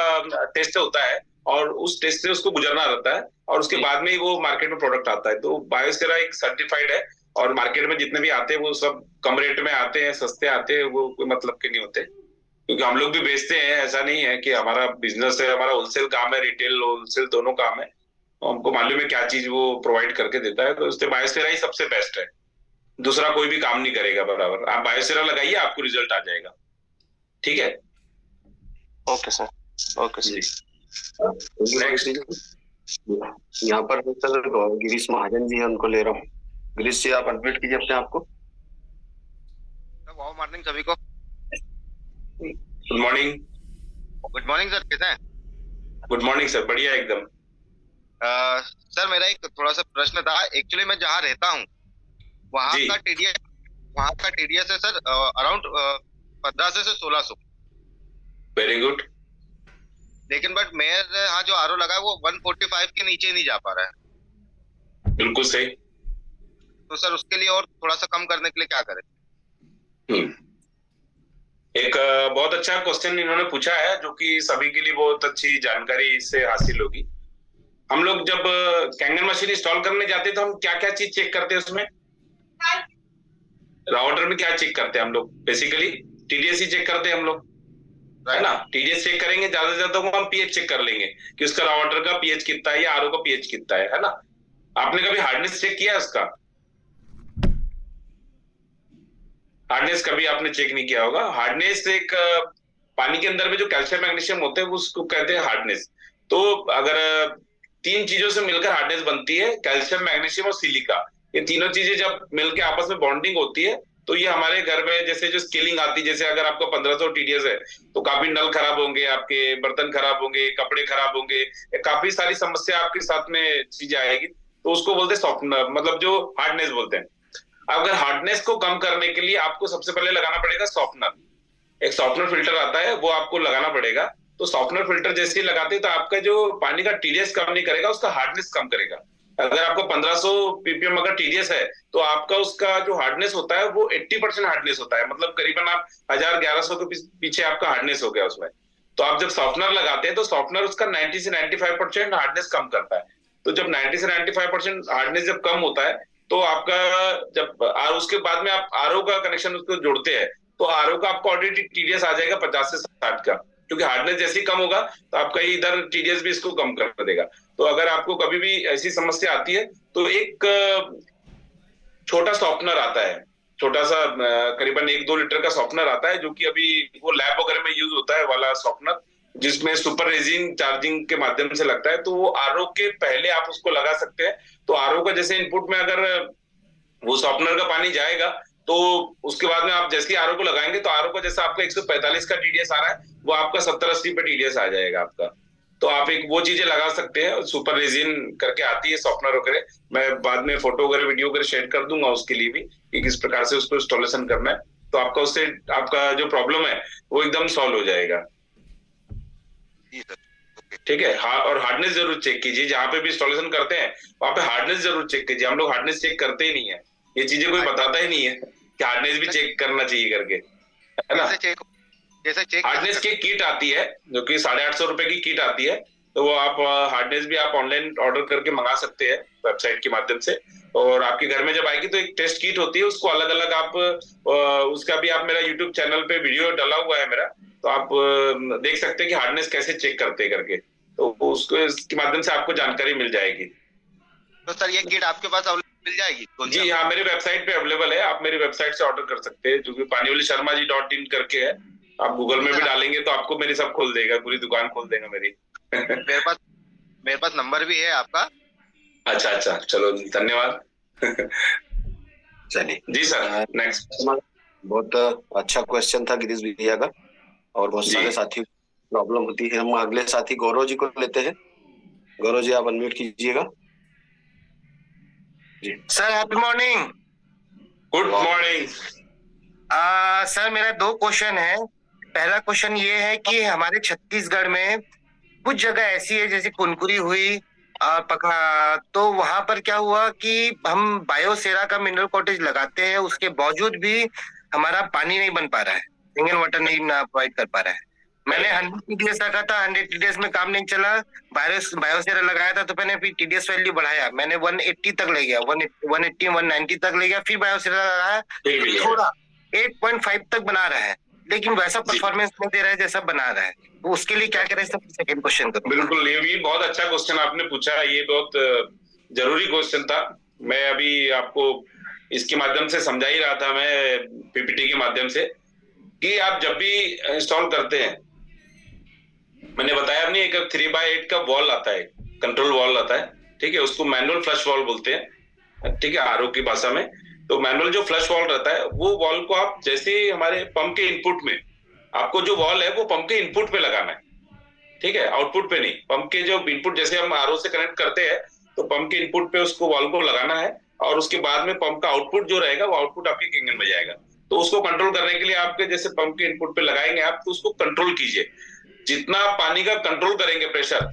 टेस्ट होता है, और उस टेस्ट से उसको गुजरना रहता है, और उसके बाद में ही वो मार्केट में प्रोडक्ट आता है। तो बायोसेरा एक सर्टिफाइड है, और मार्केट में जितने भी आते हैं वो सब कम रेट में आते हैं, सस्ते आते हैं, वो कोई मतलब के नहीं होते, क्योंकि हम लोग भी बेचते हैं। ऐसा नहीं है कि हमारा बिजनेस है, हमारा होलसेल काम है, रिटेल होलसेल दोनों काम है, तो हमको मालूम है क्या चीज वो प्रोवाइड करके देता है। तो उससे बायोसेरा ही सबसे बेस्ट है, दूसरा कोई भी काम नहीं करेगा बराबर। आप बायोसेरा लगाइए, आपको रिजल्ट आ जाएगा। ठीक है, ओके सर, ओके सर। यहाँ पर सर गिरीश महाजन जी है, उनको ले रहा हूँ। गिरीश जी आप अनम्यूट कीजिए अपने आप को। वाओ मॉर्निंग सभी को। Good morning. Good morning sir, कैसे हैं? गुड मॉर्निंग सर, बढ़िया एकदम। सर मेरा एक थोड़ा सा प्रश्न था। एक्चुअली मैं जहाँ रहता हूँ वहाँ जी। का टीडीएस है सर अराउंड 1500 से 1600। Very good. लेकिन बट मेरे यहाँ जो आरओ लगा है वो 145 के नीचे नहीं जा पा रहा है। बिल्कुल सही। तो सर उसके लिए और थोड़ा सा कम करने के लिए क्या करें? एक बहुत अच्छा क्वेश्चन इन्होंने पूछा है, जो कि सभी के लिए बहुत अच्छी जानकारी इससे हासिल होगी। हम लोग जब कैंगन मशीन इंस्टॉल करने जाते हैं तो हम क्या क्या चीज चेक करते हैं उसमें? राउटर में क्या चेक करते हैं हम लोग? बेसिकली टीडीएस ही चेक करते हैं हम लोग, है ना। टीडीएस चेक करेंगे, ज्यादा से ज्यादा हम पीएच चेक कर लेंगे कि उसका राउटर का पीएच कितना है या आरओ का पीएच कितना है ना। आपने कभी हार्डनेस चेक किया है उसका? हार्डनेस कभी आपने चेक नहीं किया होगा। हार्डनेस एक पानी के अंदर में जो कैल्शियम मैग्नीशियम होते हैं उसको कहते हैं हार्डनेस। तो अगर 3 चीजों से मिलकर हार्डनेस बनती है, कैल्शियम मैग्नीशियम और सिलिका, ये तीनों चीजें जब मिलकर आपस में बॉन्डिंग होती है तो ये हमारे घर में जैसे जो स्केलिंग आती है, जैसे अगर आपका 1500 टीडीएस है तो काफी नल खराब होंगे, आपके बर्तन खराब होंगे, कपड़े खराब होंगे, काफी सारी समस्या आपके साथ में चीजें आएगी, तो उसको बोलते हैं सॉफ्टनर, मतलब जो हार्डनेस बोलते हैं। अगर हार्डनेस को कम करने के लिए आपको सबसे पहले लगाना पड़ेगा सॉफ्टनर। एक सॉफ्टनर फिल्टर आता है, वो आपको लगाना पड़ेगा। तो सॉफ्टनर फिल्टर जैसे ही लगाते हैं तो आपका जो पानी का टीडीएस कम नहीं करेगा, उसका हार्डनेस कम करेगा। अगर आपको 1500 पीपीएम अगर टीडीएस है तो आपका उसका जो हार्डनेस होता है वो 80% हार्डनेस होता है, मतलब करीबन आप 1000-1100 के पीछे आपका हार्डनेस हो गया उसमें। तो आप जब सॉफ्टनर लगाते हैं तो सॉफ्टनर उसका 90 से 95% हार्डनेस कम करता है। तो जब 90 से 95% हार्डनेस जब कम होता है तो आपका जब उसके बाद में आप आरओ का कनेक्शन उसको जोड़ते हैं तो आरओ का आपको ऑलरेडी टीडीएस आ जाएगा 50 से 60 का, क्योंकि हार्डनेस जैसे ही कम होगा तो आपका इधर टीडीएस भी इसको कम कर देगा। तो अगर आपको कभी भी ऐसी समस्या आती है तो एक छोटा सॉफ्टनर आता है, छोटा सा करीबन 1-2 लीटर का सॉफ्टनर आता है, जो कि अभी वो लैब वगैरह में यूज होता है वाला सॉफ्टनर, जिसमें सुपर रेजिंग चार्जिंग के माध्यम से लगता है। तो वो आरओ के पहले आप उसको लगा सकते हैं। तो आरओ का जैसे इनपुट में अगर वो सॉफ्टनर का पानी जाएगा तो उसके बाद में आप जैसे ही आरओ को लगाएंगे तो आरओ का जैसा आपका 145 का टीडीएस आ रहा है वो आपका 70-80 पे टीडीएस आ जाएगा आपका। तो आप एक वो चीजें लगा सकते हैं, सुपर रेजिन करके आती है सॉफ्टनर वगैरह, मैं बाद में फोटो वगैरह वीडियो वगैरह शेयर कर दूंगा उसके लिए भी कि किस प्रकार से उसको इंस्टॉलेशन करना है। तो आपका उससे आपका जो प्रॉब्लम है वो एकदम सॉल्व हो जाएगा। ठीक है। हाँ, और हार्डनेस जरूर चेक कीजिए, जहां पे भी इंस्टॉलेशन करते हैं वहां पे हार्डनेस जरूर चेक कीजिए। हम लोग हार्डनेस चेक करते ही नहीं है, ये चीजें कोई बताता ही नहीं है कि हार्डनेस भी चेक करना चाहिए करके, है ना। जैसे चेक हार्डनेस की किट आती है जो कि 850 रुपए की किट आती है, तो वो आप हार्डनेस भी आप ऑनलाइन ऑर्डर करके मंगा सकते हैं वेबसाइट के माध्यम से। और आपके घर में जब आएगी तो एक टेस्ट किट होती है, उसको अलग अलग आप उसका भी आप मेरा यूट्यूब चैनल पे वीडियो डाला हुआ है मेरा, तो आप देख सकते हैं कि हार्डनेस कैसे चेक करते हैं करके, तो उसको इसके माध्यम से आपको जानकारी मिल जाएगी। तो सर ये किट आपके पास मिल जाएगी? जी हाँ, मेरे वेबसाइट पे अवेलेबल है, आप मेरी वेबसाइट से ऑर्डर कर सकते हैं, जो कि panivalishsharmaji.in करके है। आप गूगल में भी डालेंगे तो आपको मेरी सब खोल देगा, पूरी दुकान खोल देगा मेरी। मेरे पास नंबर भी है आपका, अच्छा अच्छा, चलो धन्यवाद। चलिए जी सर, नेक्स्ट। बहुत अच्छा क्वेश्चन था गिरीश भैया का, और बहुत सारे साथी प्रॉब्लम होती है। हम अगले साथी गौरव जी को लेते हैं। गौरव जी, आप अनम्यूट कीजिएगा जी। Sir happy morning. Good morning. Sir मेरा 2 क्वेश्चन है। पहला क्वेश्चन ये है कि हमारे छत्तीसगढ़ में कुछ जगह ऐसी है जैसे कुनकुरी हुई और पखा, तो वहां पर क्या हुआ कि हम बायोसेरा का मिनरल कॉटेज लगाते हैं, उसके बावजूद भी हमारा पानी नहीं बन पा रहा है, ड्रिंकिंग वाटर नहीं प्रोवाइड कर पा रहा है। मैंने 100 TDS रखा था, 100 TDS में काम नहीं चला। बायोसेरा लगाया था तो मैंने फिर TDS वैल्यू बढ़ाया, मैंने 180 तक ले गया, 180 190 तक ले गया, फिर बायोसेरा लगाया तो थोड़ा 8.5 तक बना रहा है, लेकिन वैसा परफॉर्मेंस नहीं दे रहा है जैसा बना रहा है। तो उसके लिए क्या करें सर? सेकंड क्वेश्चन करो। बिल्कुल, ये भी बहुत अच्छा क्वेश्चन आपने पूछा, ये बहुत जरूरी क्वेश्चन था। मैं अभी आपको इसके माध्यम से समझा ही रहा था, मैं पीपीटी के माध्यम से, कि आप जब भी इंस्टॉल करते हैं, मैंने बताया आपने, एक 3/8 का वॉल आता है, कंट्रोल वॉल आता है, ठीक है, उसको मैनुअल फ्लश वॉल बोलते हैं, ठीक है, आरओ की भाषा में। तो मैनुअल जो फ्लश वॉल रहता है, वो वॉल को आप जैसे हमारे पंप के इनपुट में, आपको जो वॉल है वो पंप के इनपुट पे लगाना है, ठीक है, आउटपुट पे नहीं। पंप के जो इनपुट, जैसे हम आरओ से कनेक्ट करते हैं, तो पंप के इनपुट पे उसको वॉल को लगाना है, और उसके बाद में पंप का आउटपुट जो रहेगा, वो आउटपुट आपके किंगन में जाएगा। तो उसको कंट्रोल करने के लिए आपके जैसे पंप के इनपुट पे लगाएंगे आप, तो उसको कंट्रोल कीजिए। जितना आप पानी का कंट्रोल करेंगे प्रेशर,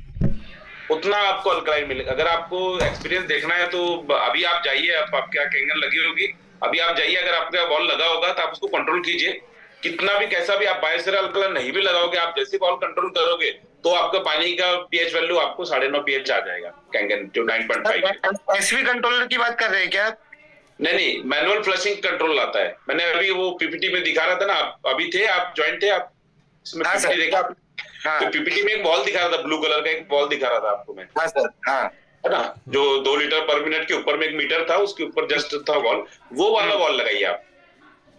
उतना आपको अल्कलाइन मिलेगा। अगर आपको एक्सपीरियंस देखना है तो अभी आप जाइए, आपके यहाँ कैंगन लगी होगी, अभी आप जाइए, अगर आपका वॉल लगा होगा तो आप उसको कंट्रोल कीजिए। कितना भी कैसा भी आप बायोसेरा अल्कलाइन नहीं भी लगाओगे, आप जैसे वॉल कंट्रोल करोगे तो आपका पानी का पीएच वैल्यू आपको 9.5 pH आ जाएगा, कैंगन जो 9.5। एसवी कंट्रोलर की बात कर रहे हैं क्या? नहीं, मैनुअल फ्लशिंग कंट्रोल आता है। मैंने अभी वो पीपीटी में दिखा रहा था ना, आप अभी थे, आप ज्वाइन थे, आप इसमें पीपीटी देखा? तो पीपीटी में एक बॉल दिखा रहा था, ब्लू कलर का एक बॉल दिखा रहा था आपको मैं। हाँ सर, हाँ, है ना, जो 2 लीटर पर मिनट के ऊपर में एक मीटर था, उसके ऊपर जस्ट था वॉल, वो वाला वॉल लगाइए आप।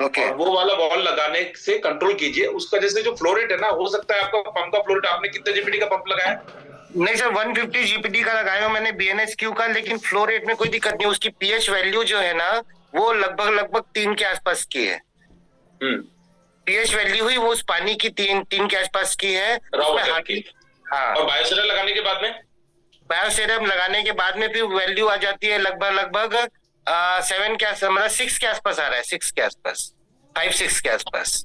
ओके। वो वाला वॉल लगाने से कंट्रोल कीजिए उसका। जैसे जो फ्लो रेट है ना, हो सकता है आपका पंप का फ्लो रेट, आपने कितने जीपीडी का पंप लगाया? नहीं सर, 150 जीपीडी का लगाया मैंने BNSQ का, लेकिन फ्लो रेट में कोई दिक्कत नहीं। उसकी पीएच वैल्यू जो है ना, वो लगभग 3 के आसपास की है। पीएच वैल्यू हुई वो उस पानी की 3 के आसपास की है। हाँ। और बायोसेरम लगाने के बाद में? बायोसेरम लगाने के बाद में फिर वैल्यू आ जाती है लगभग 7 के आसपास, मतलब 6 के आसपास आ रहा है, 6 के आसपास, 5-6 के आसपास।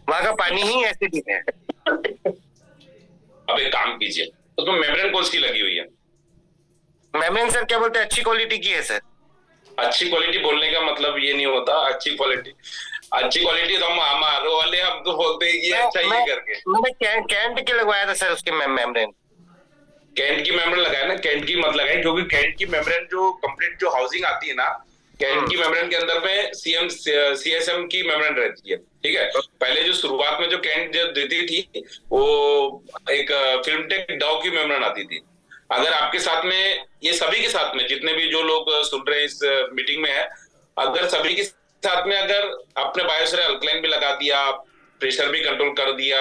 वहां का पानी ही एसिडिक है। अब एक काम कीजिए, उसमें मेम्ब्रेन कौन सी लगी हुई है? मेम्ब्रेन सर क्या बोलते हैं, अच्छी क्वालिटी की है सर। अच्छी क्वालिटी बोलने का मतलब ये नहीं होता अच्छी क्वालिटी तो हम आरओ वाले हम तो बोलते हैं ये अच्छा ये करके। मैंने कैंट के लगवाया था सर उसके मेम्ब्रेन। कैंट की मेम्ब्रेन लगाया ना, कैंट की मत लगाए, क्योंकि कैंट की मेम्ब्रेन जो कंप्लीट जो हाउसिंग आती है ना, कैंट की मेम्ब्रेन के अंदर में CSM की मेम्ब्रेन रहती है, ठीक है। पहले जो शुरुआत में जो कैंट जो देती थी, वो एक फिल्मटेक डाउ की मेम्ब्रेन आती थी। अगर आपके साथ में, ये सभी के साथ में, जितने भी जो लोग सुन रहे हैं इस मीटिंग में है, अगर सभी के साथ में अगर आपने बायोसेरा अल्कलाइन भी लगा दिया, प्रेशर भी कंट्रोल कर दिया,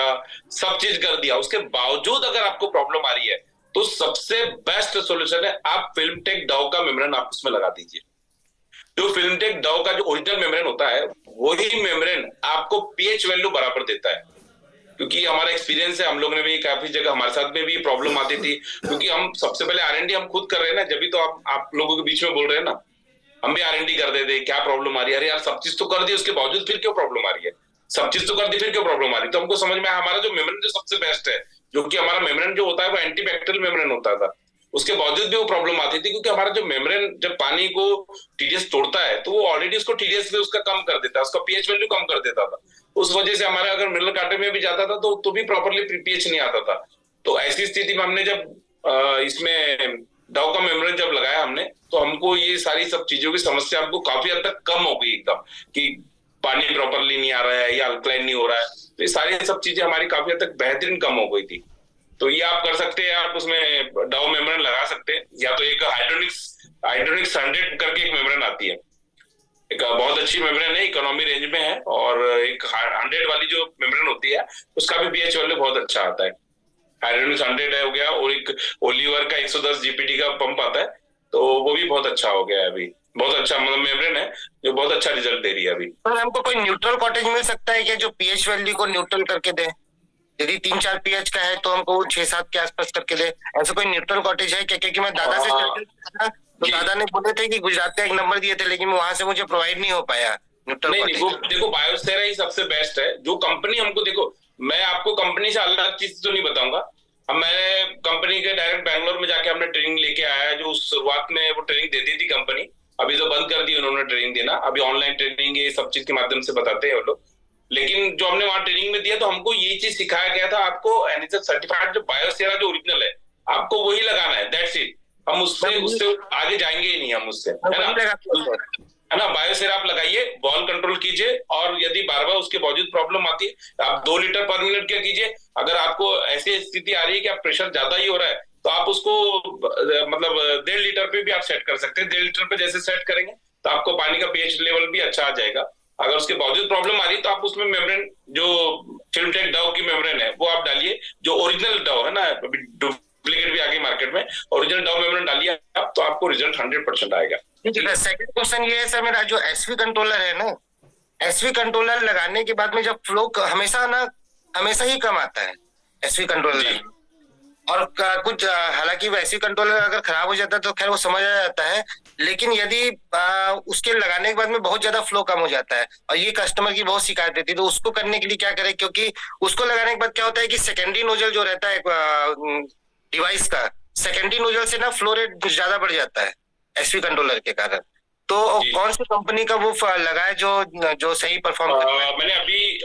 सब चीज कर दिया, उसके बावजूद अगर आपको प्रॉब्लम आ रही है, तो सबसे बेस्ट सॉल्यूशन है आप फिल्मटेक डाउ का मेम्ब्रेन आप उसमें लगा दीजिए। जो फिल्मटेक डाउ का जो ओरिजिनल मेम्ब्रेन होता है, वही मेम्ब्रेन आपको पीएच वैल्यू बराबर देता है। क्योंकि हमारा एक्सपीरियंस है, हम लोग ने भी काफी जगह, हमारे साथ में भी प्रॉब्लम आती थी, क्योंकि हम सबसे पहले R&D हम खुद कर रहे हैं ना, जब भी तो आप लोगों के बीच में बोल रहे हैं ना, हम भी R&D कर देते, क्या प्रॉब्लम आ रही है, अरे यार सब चीज तो कर दी, उसके बावजूद फिर क्यों प्रॉब्लम आ रही है, सब चीज तो कर दी फिर क्यों प्रॉब्लम आ रही है। तो हमको समझ में हमारा जो मेम्ब्रेन जो सबसे बेस्ट है, जो कि हमारा मेम्ब्रेन जो होता है वो एंटीबैक्टीरियल मेम्ब्रेन होता था, उसके बावजूद भी वो प्रॉब्लम आती थी, क्योंकि हमारा जो मेम्ब्रेन जब पानी को TDS तोड़ता है, तो वो ऑलरेडी उसको TDS से उसका कम कर देता है, उसका पीएच वैल्यू कम कर देता था। उस वजह से हमारा अगर मिनरल कांटे में भी जाता था तो भी प्रॉपरली पीएच नहीं आता था। तो ऐसी स्थिति में हमने जब इसमें डाउ का मेम्ब्रेन जब लगाया हमने, तो हमको ये सारी सब चीजों की समस्या हमको काफी हद तक कम हो गई एकदम, कि पानी प्रॉपरली नहीं आ रहा है या अल्कलाइन नहीं हो रहा है। तो ये सारी सब चीजें हमारी काफी हद तक बेहतरीन कम हो गई थी। तो ये आप कर सकते हैं, आप उसमें डाउ मेम्ब्रेन लगा सकते हैं, या तो एक हाइड्रोनिक्स 100 करके एक मेम्ब्रेन आती है, एक बहुत अच्छी मेम्ब्रेन है, इकोनॉमी रेंज में है, और एक 100 वाली जो मेम्ब्रेन होती है उसका भी पीएच वैल्यू बहुत अच्छा आता है। हाइड्रोनिक्स 100 है हो गया, और एक ओलिवर का 110 जीपीडी का पंप आता है, तो वो भी बहुत अच्छा हो गया है अभी, बहुत अच्छा, मतलब मेम्ब्रेन है जो बहुत अच्छा रिजल्ट दे रही है अभी। सर हमको कोई न्यूट्रल कॉटेज मिल सकता है क्या, जो पीएच वैल्यू को न्यूट्रल करके दे? यदि 3-4 पीएच का है तो हमको 6-7 के आसपास करके दे, ऐसा कोई न्यूट्रल कॉटेज है क्या? क्योंकि मैं दादा से चर्चा, तो दादा ने बोले थे कि गुजरात का एक नंबर दिए थे, लेकिन वहां से मुझे प्रोवाइड नहीं हो पाया न्यूट्रल नहीं कॉटेज। वो देखो बायोसेरा ही सबसे बेस्ट है, जो कंपनी हमको, देखो मैं आपको कंपनी से अलग चीज तो नहीं बताऊंगा। अब मैंने कंपनी के डायरेक्ट बैंगलोर में जाके हमने ट्रेनिंग लेके आया, जो शुरुआत में वो ट्रेनिंग देती थी कंपनी, अभी तो बंद कर दी उन्होंने ट्रेनिंग देना, अभी ऑनलाइन ट्रेनिंग ये सब चीज के माध्यम से बताते हैं वो लोग। लेकिन जो हमने वहां ट्रेनिंग में दिया तो हमको ये चीज सिखाया गया था, आपको एनएचएस सर्टिफाइड जो बायोसेरा जो ओरिजिनल है आपको वही लगाना है, दैट्स इट। हम उससे आगे जाएंगे ही नहीं, हम उससे, है ना। बायोसेरा आप लगाइए, बॉल कंट्रोल कीजिए, और यदि बार बार उसके बावजूद प्रॉब्लम आती है आप 2 लीटर पर मिनट क्या कीजिए। अगर आपको ऐसी स्थिति आ रही है कि आप प्रेशर ज्यादा ही हो रहा है तो आप उसको मतलब 1.5 लीटर पे भी आप सेट कर सकते हैं। 1.5 लीटर पे जैसे सेट करेंगे तो आपको पानी का पीएच लेवल भी अच्छा आ जाएगा। अगर उसके बावजूद प्रॉब्लम आ रही है तो आप उसमें मेम्ब्रेन, जो फिल्मटेक डव की मेम्ब्रेन है वो आप डालिए, जो ओरिजिनल डव है ना, अभी डुप्लीकेट भी आ गई मार्केट में, ओरिजिनल डव मेम्ब्रेन डालिए आप, तो आपको रिजल्ट 100% आएगा। सेकंड क्वेश्चन ये है सर मेरा, जो एसवी कंट्रोलर है ना, एसवी कंट्रोलर लगाने के बाद में जब फ्लो हमेशा ही कम आता है एसवी कंट्रोलर, और कुछ हालांकि वो एसवी कंट्रोलर अगर खराब हो जाता है तो खैर वो समझ आ जाता है, लेकिन यदि उसके लगाने के बाद में बहुत ज्यादा फ्लो कम हो जाता है और ये कस्टमर की बहुत शिकायत रहती है, तो उसको करने के लिए क्या करें? क्योंकि उसको लगाने के बाद क्या होता है कि सेकेंडरी नोजल जो रहता है डिवाइस का, सेकेंडरी नोजल से ना फ्लो रेट ज्यादा बढ़ जाता है एसवी कंट्रोलर के कारण। तो कौन सी कंपनी का वो लगाए जो सही परफॉर्म करता है? मैंने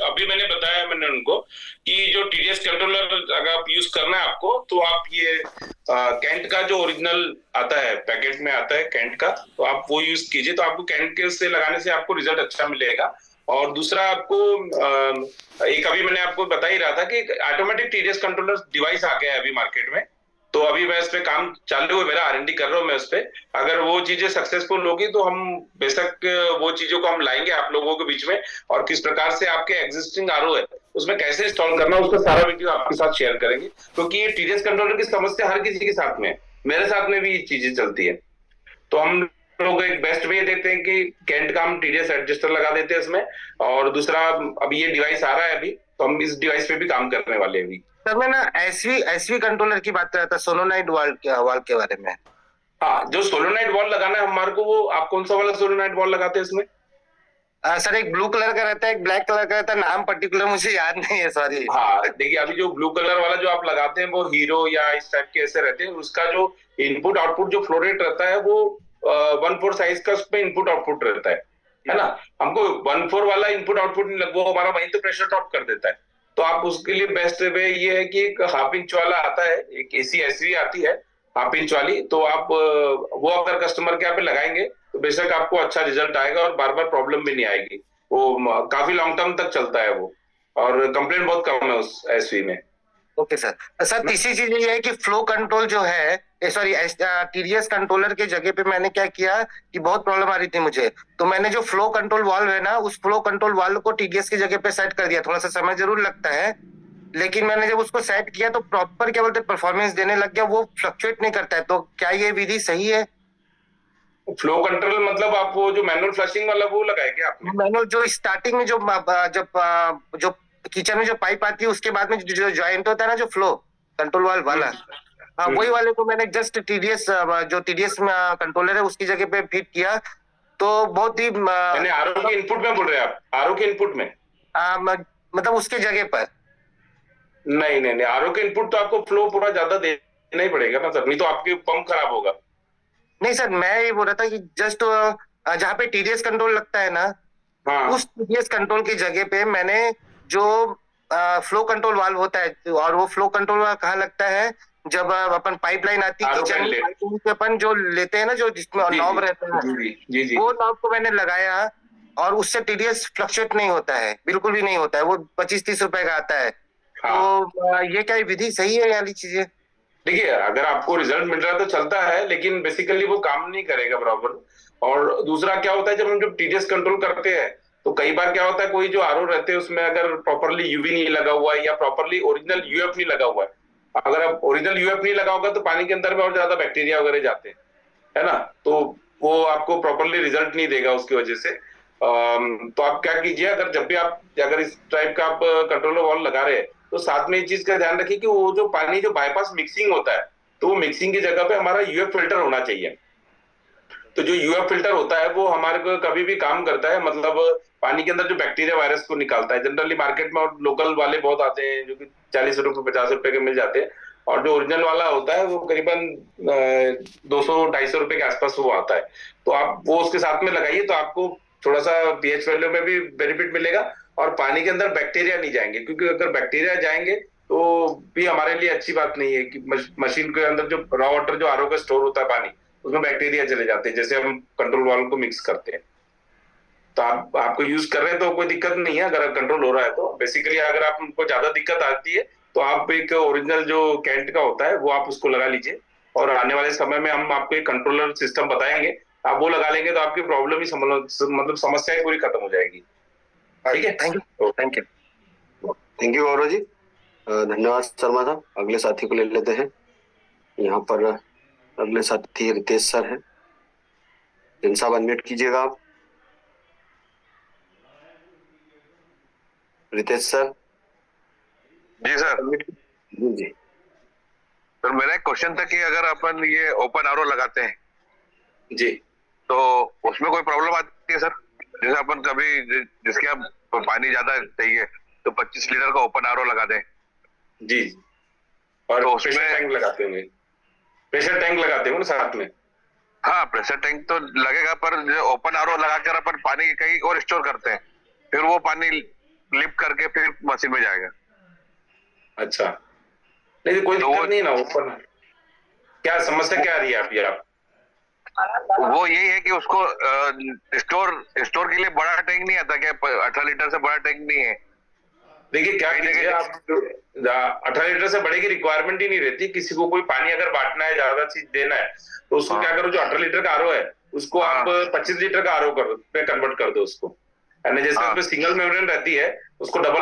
अभी मैंने बताया मैंने उनको कि जो टीडीएस कंट्रोलर अगर आप यूज करना है आपको, तो आप ये कैंट का जो ओरिजिनल आता है, पैकेट में आता है कैंट का, तो आप वो यूज कीजिए, तो आपको कैंट के से लगाने से आपको रिजल्ट अच्छा मिलेगा। और दूसरा आपको एक अभी मैंने आपको बता ही रहा था कि ऑटोमेटिक टीडीएस कंट्रोलर डिवाइस आ गया है अभी मार्केट में, तो अभी मैं इस पे काम चालू है, मेरा R&D कर रहा हूँ मैं उस पे। अगर वो चीजें सक्सेसफुल होगी तो हम बेशक वो चीजों को हम लाएंगे आप लोगों के बीच में, और किस प्रकार से आपके एग्जिस्टिंग RO है उसमें कैसे इंस्टॉल करना है उसका सारा वीडियो आपके साथ शेयर करेंगे, क्योंकि ये टीडीएस कंट्रोलर की समस्या हर किसी के साथ में है, मेरे साथ में भी ये चीजें चलती है। तो हम लोग एक बेस्ट वे देते हैं कि कैंट का हम टीडीएस एडजस्टर लगा देते हैं इसमें, और दूसरा अभी ये डिवाइस आ रहा है अभी, तो हम इस डिवाइस पे भी काम करने वाले हैं अभी। सर मैं ना एसवी कंट्रोलर की बात कर रहा था, सोलोनाइड वाल्व के बारे में। हाँ, जो सोलोनाइड वॉल लगाना है हमारे को, वो आप कौन सा वाला सोलोनाइड वॉल लगाते हैं इसमें? सर एक ब्लू कलर का रहता है, एक ब्लैक कलर का रहता है, नाम पर्टिकुलर मुझे याद नहीं है, सॉरी। हाँ देखिए, अभी जो ब्लू कलर वाला जो आप लगाते हैं वो हीरो या इस टाइप के ऐसे रहते हैं, उसका जो इनपुट आउटपुट जो फ्लो रेट रहता है वो 1/4 साइज का उसमें इनपुट आउटपुट रहता है ना। हमको 1/4 वाला इनपुट आउटपुट नहीं वो हमारा वहीं तो प्रेशर ड्रॉप कर देता है। तो आप उसके लिए बेस्ट वे ये है कि एक 1/2 इंच वाला आता है, एक एसी एसवी आती है 1/2 इंच वाली, तो आप वो अगर कस्टमर के यहाँ पे लगाएंगे तो बेशक आपको अच्छा रिजल्ट आएगा और बार बार प्रॉब्लम भी नहीं आएगी, वो काफी लॉन्ग टर्म तक चलता है वो, और कंप्लेंट बहुत कम है उस एसवी में। ओके सर तीसरी चीज ये है कि फ्लो कंट्रोल जो है, सॉरी टीडीएस कंट्रोलर के जगह पे मैंने क्या किया कि बहुत प्रॉब्लम आ रही थी मुझे, तो मैंने जो फ्लो कंट्रोल वाल्व है ना, उस फ्लो कंट्रोल वाल्व को टीडीएस की जगह पे सेट कर दिया। थोड़ा सा समय जरूर लगता है, लेकिन मैंने जब उसको सेट किया तो प्रॉपर क्या बोलते परफॉर्मेंस देने लग गया, वो फ्लक्चुएट नहीं करता है। तो क्या ये विधि सही है? फ्लो कंट्रोल मतलब आप वो जो मैनुअल फ्लशिंग वाला वो लगाए क्या आपने? मैनुअल जो स्टार्टिंग में जो किचन में जो पाइप आती है उसके बाद में जो जॉइंट होता है ना, जो फ्लो कंट्रोल वाल्व वाला, हाँ वही वाले को मैंने जस्ट टीडीएस जो टीडीएस कंट्रोलर है उसकी जगह पे फिट किया, तो बहुत ही आरओ के इनपुट में बोल रहे हैं आप? आरओ के इनपुट में मतलब उसके जगह पर नहीं आरओ के इनपुट तो आपको फ्लो पूरा ज्यादा देना ही पड़ेगा ना सर, नहीं तो आपके पंप खराब होगा। नहीं सर, मैं ये बोल रहा था कि जस्ट जहाँ पे टीडीएस कंट्रोल लगता है ना, हाँ, उस टीडीएस कंट्रोल की जगह पे मैंने जो फ्लो कंट्रोल वाल्व होता है, और वो फ्लो कंट्रोल कहाँ लगता है, जब अपन पाइपलाइन आती है किचन में अपन जो लेते हैं ना, जो जिसमें नॉब रहता है, वो नॉब को मैंने लगाया, और उससे टीडीएस फ्लक्चुएट नहीं होता है, बिल्कुल भी नहीं होता है, वो 25-30 रुपए का आता है। हाँ। तो ये क्या विधि सही है वाली चीजें? देखिए, अगर आपको रिजल्ट मिल रहा है तो चलता है, लेकिन बेसिकली वो काम नहीं करेगा बराबर। और दूसरा क्या होता है, जब हम जब टीडीएस कंट्रोल करते हैं तो कई बार क्या होता है, कोई जो आरओ रहते हैं उसमें अगर प्रॉपरली यूवी नहीं लगा हुआ है या प्रॉपरली ओरिजिनल यूएफ नहीं लगा हुआ है, अगर आप ओरिजिनल यूएफ नहीं लगा होगा तो पानी के अंदर में और ज्यादा बैक्टीरिया वगैरह जाते हैं, है ना, तो वो आपको प्रॉपरली रिजल्ट नहीं देगा उसकी वजह से। तो आप क्या कीजिए, अगर जब भी आप अगर इस टाइप का आप कंट्रोलर वाल्व लगा रहे हैं तो साथ में इस चीज का ध्यान रखिए कि वो जो पानी जो बाईपास मिक्सिंग होता है तो वो मिक्सिंग की जगह पे हमारा यूएफ फिल्टर होना चाहिए। तो जो यूएफ फिल्टर होता है वो हमारे को कभी भी काम करता है, मतलब पानी के अंदर जो बैक्टीरिया वायरस को निकालता है। जनरली मार्केट में और लोकल वाले बहुत आते हैं जो कि 40 रुपए 50 रुपए के मिल जाते हैं, और जो ओरिजिनल वाला होता है वो करीबन 200-250 रुपए के आसपास वो आता है। तो आप वो उसके साथ में लगाइए तो आपको थोड़ा सा पीएच वैल्यू में भी बेनिफिट मिलेगा और पानी के अंदर बैक्टीरिया नहीं जाएंगे, क्योंकि अगर बैक्टीरिया जाएंगे तो भी हमारे लिए अच्छी बात नहीं है कि मशीन के अंदर जो रॉ वाटर जो आरओ का स्टोर होता है पानी, उसमें बैक्टीरिया चले जाते हैं जैसे हम कंट्रोल वाल्व को मिक्स करते हैं। तो आपको यूज कर रहे हैं तो कोई दिक्कत नहीं है, अगर कंट्रोल हो रहा है तो। बेसिकली अगर आपको ज्यादा दिक्कत आती है तो आप एक ओरिजिनल जो कैंट का होता है वो आप उसको लगा लीजिए, और आने वाले समय में हम आपको एक कंट्रोलर सिस्टम बताएंगे, आप वो लगा लेंगे तो आपकी प्रॉब्लम ही मतलब समस्या पूरी खत्म हो जाएगी। ठीक है, थैंक यू गौरव जी, धन्यवाद शर्मा साहब। अगले साथी को ले लेते हैं। यहाँ पर अगले साथी रितेश सर हैं। जिन साहब अनम्यूट कीजिएगा आप। रितेश सर। जी सर। जी सर, मेरा एक क्वेश्चन था कि अगर अपन ये ओपन आरओ लगाते हैं जी तो उसमें कोई प्रॉब्लम आती है सर? जैसे अपन कभी जिसके आप पानी ज्यादा चाहिए तो 25 लीटर का ओपन आरओ लगा दें जी, और तो प्रेशर टैंक लगाते होंगे, प्रेशर टैंक लगाते होंगे साथ में। हाँ, प्रेशर टैंक तो लगेगा, पर जो ओपन आरओ लगाकर अपन पानी कहीं और स्टोर करते हैं, फिर वो पानी लिप करके फिर मशीन में जाएगा। अच्छा, नहीं कोई दिक्कत नहीं ना। ओपन क्या समस्या क्या आ रही है आपकी? वो यही है कि उसको स्टोर के लिए बड़ा टैंक नहीं आता क्या? 18 लीटर से बड़ा टैंक नहीं है। देखिए क्या कीजिए आप, 18 लीटर से बड़े की रिक्वायरमेंट ही नहीं रहती। किसी को कोई पानी अगर बांटना है, ज्यादा चीज देना है, तो उसको क्या करो, जो 18 लीटर का आरओ है उसको आप 25 लीटर का आरओ पे कन्वर्ट कर दो उसको, है ना। जैसे उसमें सिंगल मेम्ब्रेन रहती है उसको डबल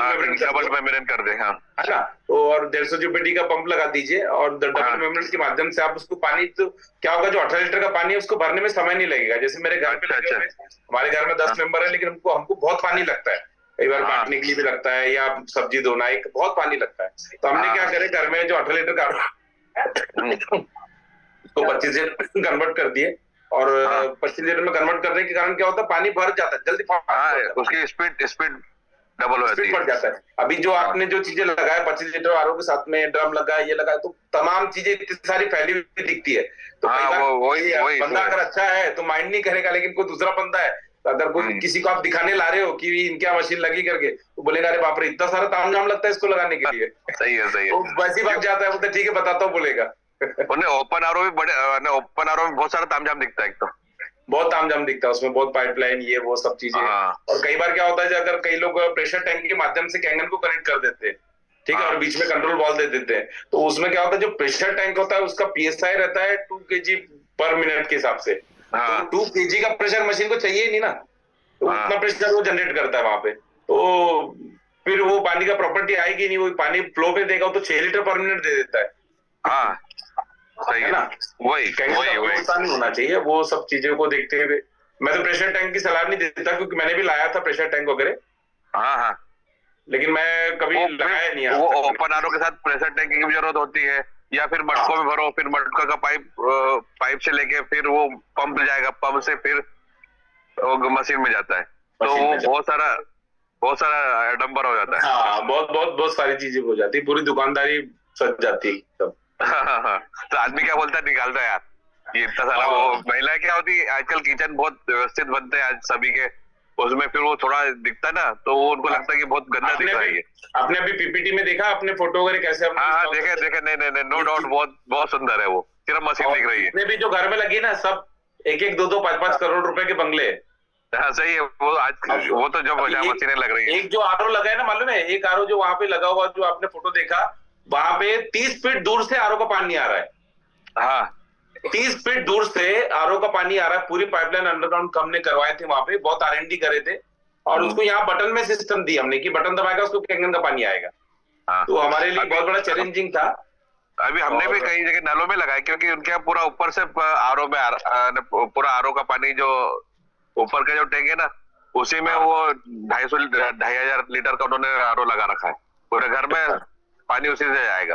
मेम्ब्रेन कर दे, हाँ, है ना। तो और 150 जीपीटी का पंप लगा दीजिए और डबल मेम्ब्रेन के माध्यम से आप उसको पानी, तो क्या होगा, जो 18 लीटर का पानी है उसको भरने में समय नहीं लगेगा। जैसे मेरे घर पे लगे हुए, हमारे घर में 10 मेंबर है, लेकिन हमको बहुत पानी लगता है, कई बार बांटने के लिए भी लगता है या सब्जी धोना, एक बहुत पानी लगता है। तो हमने क्या करे, घर में जो 18 लीटर का उसको 25 लीटर कन्वर्ट कर दिए, और 25 लीटर में कन्वर्ट करने के कारण क्या होता है, पानी भर जाता है जल्दी, उसकी स्पीड डबल हो जाती है, बढ़ जाता है। अभी जो आपने जो चीजें लगाए 25 लीटर आरओ के साथ में, ड्रम लगा, ये लगा, तो तमाम चीजें इतनी सारी फैली हुई दिखती है। तो वही बंदा अगर अच्छा है तो माइंड नहीं करेगा, लेकिन कोई दूसरा बंदा है, अगर कोई किसी को आप दिखाने ला रहे हो कि इनकी मशीन लगी करके, तो बोलेगा अरे बाप रे इतना सारा तामझाम लगता है इसको लगाने के लिए। सही है तो वैसे ही भाग जाता है, बोलते ठीक है बताता हूँ, बोलेगा। ओपन आरओ में बहुत सारा तामझाम दिखता है, एक तो बहुत तामझाम दिखता है उसमें, बहुत पाइपलाइन, ये वो सब चीजें। और कई बार क्या होता है, अगर कई लोग प्रेशर टैंक के माध्यम से कैंगन को कनेक्ट कर देते हैं, ठीक है, और बीच में कंट्रोल वॉल्व दे देते हैं, तो उसमें क्या होता है, जो प्रेशर टैंक होता है उसका पीएसआई रहता है 2 kg पर मिनट के हिसाब से। तो 2 kg का प्रेशर मशीन को चाहिए ही नहीं ना, तो उतना प्रेशर वो जनरेट करता है वहां पे, तो फिर वो पानी का प्रॉपर्टी आएगी नहीं, वो पानी फ्लो पे देगा तो 6 लीटर पर मिनट दे देता है। सही है ना, वही नहीं होना चाहिए। वो सब चीजों को देखते हुए मैं तो प्रेशर टैंक की सलाह नहीं देता, क्योंकि मैंने भी लाया था प्रेशर टैंक वगैरह, लेकिन मैं कभी लगाया नहीं। वो ओपन आरओ के साथ प्रेशर टैंक की भी जरूरत होती है, या फिर मटकों में भरो, फिर मटका का पाइप से लेके फिर वो पंप जाएगा, पंप से फिर मशीन में जाता है, तो वो बहुत सारा आडम्बर हो जाता है। हाँ, बहुत सारी चीजें हो जाती है, पूरी दुकानदारी सज जाती है। तो आदमी क्या बोलता है, निकालता है यार ये इतना सारा। वो महिला क्या होती है, आजकल किचन बहुत व्यवस्थित बनते हैं आज सभी के, उसमें फिर वो थोड़ा दिखता है ना, तो वो उनको लगता है कि बहुत गंदा दिख रहा है। आपने अभी पीपीटी में देखा, अपने फोटो वगैरह कैसे? हाँ, देखे नहीं, नो डाउट बहुत सुंदर है, वो सिर्फ मशीन दिख रही है। जितने भी जो घर में लगी ना, सब 1-1, 2-2, 5-5 करोड़ रुपए के बंगले। हाँ सही है, वो तो जब मशीनें लग रही है। एक जो आरओ लगा है ना, मालूम है, एक आरओ जो वहां पे लगा हुआ, जो आपने फोटो देखा, वहां पे 30 फीट दूर से आरओ का पानी आ रहा है। हाँ, 30 फीट दूर से आरओ का पानी आ रहा है। पूरी पाइपलाइन अंडरग्राउंड हमने करवाए थे वहां पे, बहुत R&D करे थे, और उसको यहाँ बटन में सिस्टम दी हमने कि बटन दबाएगा उसको कैंगन का पानी आएगा। तो हमारे लिए बहुत बड़ा चैलेंजिंग था, अभी हमने भी कई जगह नलों में लगाया, क्योंकि उनके यहाँ पूरा ऊपर से आरओ में पूरा आरओ का पानी जो ऊपर का जो टैंक है ना, उसी में वो 2,500 लीटर का उन्होंने आरओ लगा रखा है। पूरे घर में पानी उसी से जाएगा।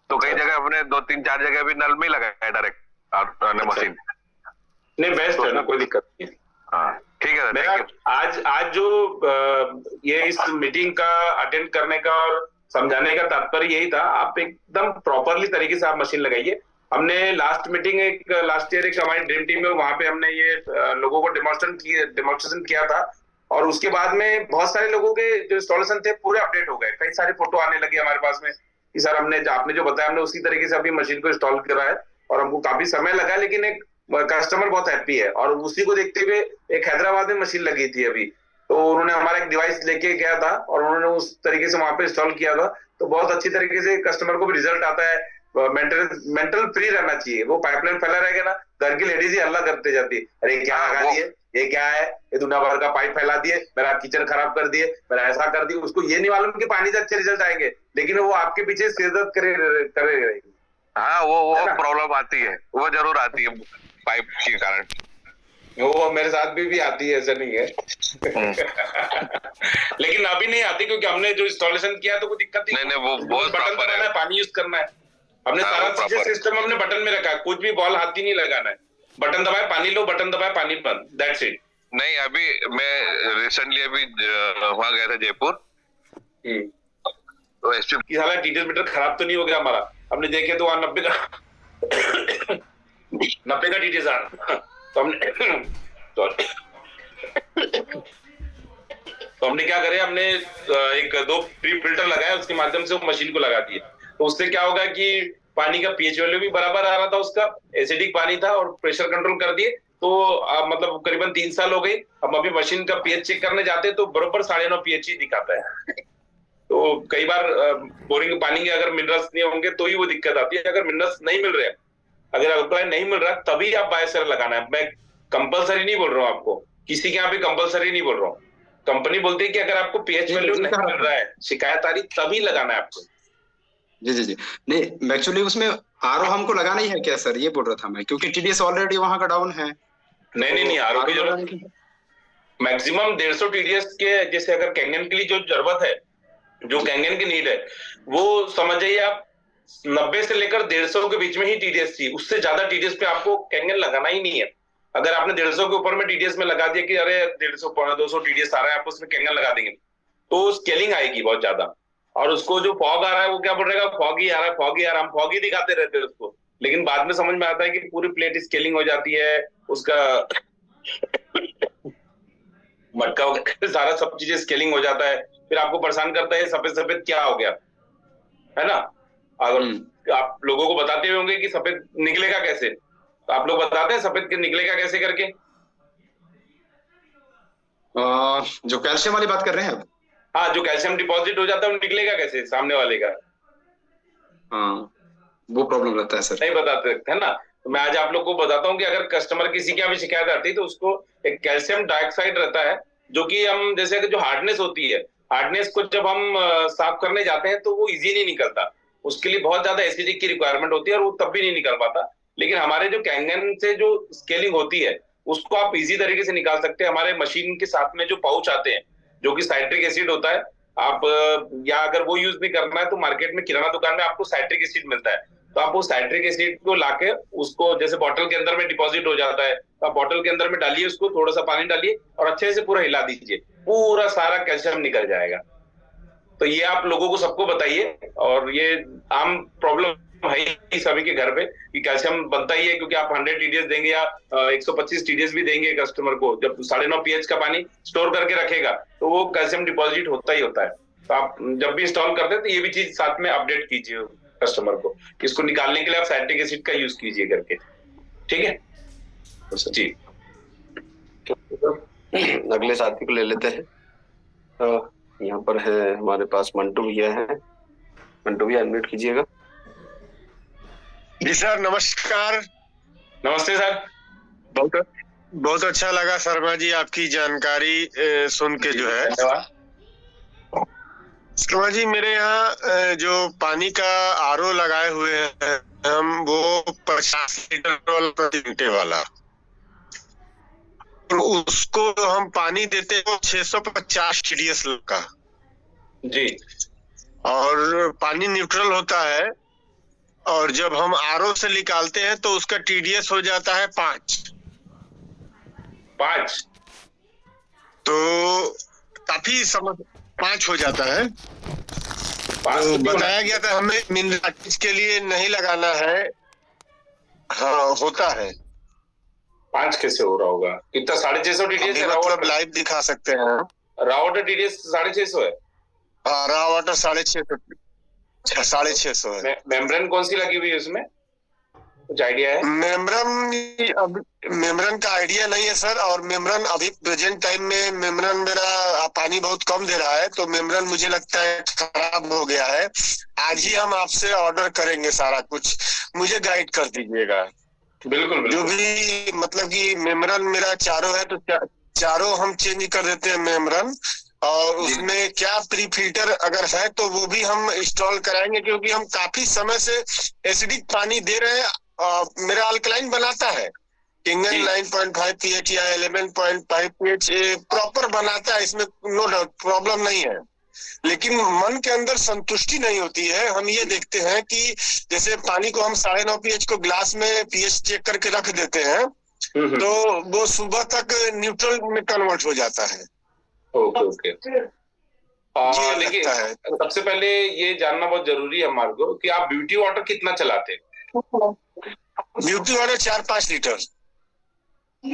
तो कई जगह अपने 2-3-4 जगह भी नल में लगाया है डायरेक्ट मशीन। नहीं, बेस्ट है ना, कोई दिक्कत नहीं। हाँ ठीक है। मेरा आज जो ये इस मीटिंग का अटेंड करने का और समझाने का तात्पर्य यही था, आप एकदम प्रॉपरली तरीके से आप मशीन लगाइए। हमने लास्ट ईयर एक हमारी ड्रीम टीम में, वहां पे हमने ये लोगों को डेमोन्स्ट्रेशन किया था, और उसके बाद में बहुत सारे लोगों के जो इंस्टॉलेशन थे पूरे अपडेट हो गए। कई सारे फोटो आने लगे हमारे पास में कि सर आपने जो बताया हमने उसी तरीके से अभी मशीन को इंस्टॉल करा है, और हमको काफी समय लगा, लेकिन एक कस्टमर बहुत हैप्पी है। और उसी को देखते हुए एक हैदराबाद में मशीन लगी थी अभी, तो उन्होंने हमारा एक डिवाइस लेके गया था और उन्होंने उस तरीके से वहां पे इंस्टॉल किया था। तो बहुत अच्छी तरीके से कस्टमर को भी रिजल्ट आता है। मेंटल फ्री रहना चाहिए। वो पाइपलाइन फैला रहेगा ना, घर की लेडीज ही हल्ला करते जाती है, अरे क्या लगा दिए, ये क्या है, ये दुनिया भर का पाइप फैला दिए, मेरा किचन खराब कर दिए, मेरा ऐसा कर दिए। उसको ये नहीं मालूम कि पानी से अच्छे रिजल्ट आएंगे, लेकिन वो आपके पीछे सिरदर्द करे रहेगी। हाँ, वो प्रॉब्लम आती है, वो जरूर आती है पाइप के कारण। वो मेरे साथ भी आती है, ऐसा नहीं है। लेकिन अभी नहीं आती, क्योंकि हमने जो इंस्टॉलेशन किया तो कोई दिक्कत नहीं। वो बहुत बटन दबाना है, पानी यूज करना है। हमने सारा चीजें सिस्टम हमने बटन में रखा है, कुछ भी बॉल हाथ ही नहीं लगाना है। बटन दबाए पानी लो, बटन दबाए पानी बंद, दैट्स इट। नहीं, अभी मैं रिसेंटली वहां गया था जयपुर, तो एसपी साला टीटीएस मीटर खराब तो नहीं हो गया हमारा। हमने देखे तो वहां 90 का टीटीएस आ रहा, तो हमने क्या करे, हमने 1-2 प्री फिल्टर लगाया, उसके माध्यम से वो मशीन को लगा दिए। तो उससे क्या होगा कि पानी का पीएच वैल्यू भी बराबर आ रहा था, उसका एसिडिक पानी था, और प्रेशर कंट्रोल कर दिए। तो मतलब करीबन 3 साल हो गई। हम अभी मशीन का पीएच चेक करने जाते हैं तो बराबर 9.5 पीएच ही दिखाता है। तो कई बार बोरिंग पानी के अगर मिनरल्स नहीं होंगे तो ही वो दिक्कत आती है। अगर मिनरल्स नहीं मिल रहे, अगर अल्कलाइन नहीं मिल रहा, तभी आप बायोसेरल लगाना है। मैं कंपलसरी नहीं बोल रहा हूँ आपको, किसी के यहाँ पे कंपलसरी नहीं बोल रहा हूँ। कंपनी बोलती है कि अगर आपको पीएच वैल्यू नहीं मिल रहा है, शिकायत आ रही, तभी लगाना है आपको। जी नहीं, एक्चुअली उसमें आरओ हमको लगाना ही है क्या सर, ये बोल रहा था मैं, क्योंकि टीडीएस ऑलरेडी वहां का डाउन है। नहीं, आरओ की जरूरत मैक्सिमम 150 टीडीएस के, जैसे अगर कैंगन के लिए जो जरूरत है, जो कैंगन की नीड है, वो समझ जाइए आप 90 से लेकर 150 के बीच में ही टीडीएस चाहिए। उससे ज्यादा टीडीएस पे आपको कैंगन लगाना ही नहीं है। अगर आपने 150 के ऊपर में टीडीएस में लगा दिया कि अरे 150-200 टीडीएस आ रहा है, आप उसमें कैंगन लगा देंगे तो स्केलिंग आएगी बहुत ज्यादा। और उसको जो फॉग आ रहा है वो क्या बोल रहेगा, फॉग ही आ रहा है, फॉग ही आ रहा है, हम फॉग ही दिखाते रहते हैं उसको। लेकिन बाद में समझ में आता है कि पूरी प्लेट स्केलिंग हो जाती है, उसका मटका सारा सब चीजें स्केलिंग हो जाता है। फिर आपको परेशान करता है सफेद सफेद क्या हो गया, है ना। अगर आप लोगों को बताते होंगे कि सफेद निकलेगा कैसे, तो आप लोग बताते हैं सफेद निकलेगा कैसे करके। जो कैल्शियम वाली बात कर रहे हैं आप? हाँ, जो कैल्शियम डिपॉजिट हो जाता है वो निकलेगा कैसे सामने वाले का। हाँ, वो प्रॉब्लम रहता है सर, नहीं बताते है ना। तो मैं आज आप लोग को बताता हूँ कि अगर कस्टमर किसी की भी शिकायत आती है तो उसको एक कैल्शियम डाइऑक्साइड रहता है, जो कि हम जैसे जो हार्डनेस होती है, हार्डनेस को जब हम साफ करने जाते हैं तो वो इजी नहीं निकलता। उसके लिए बहुत ज्यादा एसिडिक की रिक्वायरमेंट होती है और वो तब भी नहीं निकल पाता। लेकिन हमारे जो कैंगन से जो स्केलिंग होती है उसको आप इजी तरीके से निकाल सकते हैं। हमारे मशीन के साथ में जो पाउच आते हैं जो कि साइट्रिक एसिड होता है, आप या अगर वो यूज नहीं करना है तो मार्केट में किराना दुकान में आपको साइट्रिक एसिड मिलता है। तो आप वो साइट्रिक एसिड को लाके उसको जैसे बॉटल के अंदर में डिपॉजिट हो जाता है, तो आप बॉटल के अंदर में डालिए, उसको थोड़ा सा पानी डालिए और अच्छे से पूरा हिला दीजिए, पूरा सारा कैल्शियम निकल जाएगा। तो ये आप लोगों को सबको बताइए, और ये आम प्रॉब्लम है ही सभी के घर पे कि कैल्शियम बनता ही है, क्योंकि आप 100 टीडीएस देंगे या 125 टीडीएस भी देंगे कस्टमर को, जब 9.5 पीएच का पानी स्टोर करके रखेगा तो वो कैल्शियम डिपॉजिट होता ही होता है। तो आप जब भी इंस्टॉल करते हैं तो ये भी चीज साथ में अपडेट कीजिए कस्टमर को, इसको निकालने के लिए आप साइट्रिक एसिड का यूज कीजिए करके, ठीक है जी। अगले साथी को ले लेते हैं। यहाँ पर है हमारे पास मंटू भैया है। मंटू भैया अनम्यूट कीजिएगा। जी सर, नमस्कार। नमस्ते सर। बहुत अच्छा लगा शर्मा जी आपकी जानकारी सुन के, जो है शर्मा जी, मेरे यहाँ जो पानी का आरओ लगाए हुए हैं हम, वो 50 लीटर वाला प्रति घंटे वाला, तो उसको हम पानी देते हैं 650 TDS का जी। और पानी न्यूट्रल होता है। और जब हम आरओ से निकालते हैं तो उसका TDS हो जाता है 5। तो काफी 5 हो जाता है। तो बताया गया था हमें मिनरल के लिए नहीं लगाना है। हाँ, होता है। 5 कैसे हो रहा होगा? कितना? 650 TDS है। मतलब लाइव दिखा सकते हैं। रॉ वाटर TDS 650 है। हाँ, रॉ वाटर 650 है। मेम्ब्रेन कौन सी लगी हुई है उसमें? कुछ आइडिया है? मेम्ब्रेन का आइडिया नहीं है सर। और मेम्ब्रेन अभी प्रेजेंट टाइम में मेम्ब्रेन मेरा पानी बहुत कम दे रहा है, तो मेम्ब्रेन मुझे लगता है खराब हो गया है। आज ही हम आपसे ऑर्डर करेंगे सारा कुछ, मुझे गाइड कर दीजिएगा। बिल्कुल। जो भी मतलब कि मेम्ब्रेन मेरा चारों है, तो चारों हम चेंज कर देते हैं मेम्ब्रेन। और उसमें क्या प्री फिल्टर अगर है तो वो भी हम इंस्टॉल कराएंगे, क्योंकि हम काफी समय से एसिडिक पानी दे रहे हैं। मेरा अल्कलाइन बनाता है, किंगन 9.5 pH या 11.5 pH प्रॉपर बनाता है, इसमें नो डाउट प्रॉब्लम नहीं है। लेकिन मन के अंदर संतुष्टि नहीं होती है। हम ये देखते हैं कि जैसे पानी को हम 9.5 pH को ग्लास में pH चेक करके रख देते हैं, तो वो सुबह तक न्यूट्रल में कन्वर्ट हो जाता है। ओके। देखिए, सबसे पहले ये जानना बहुत जरूरी है हमारे को कि आप ब्यूटी वाटर कितना चलाते हैं? Beauty water 4-5 litre.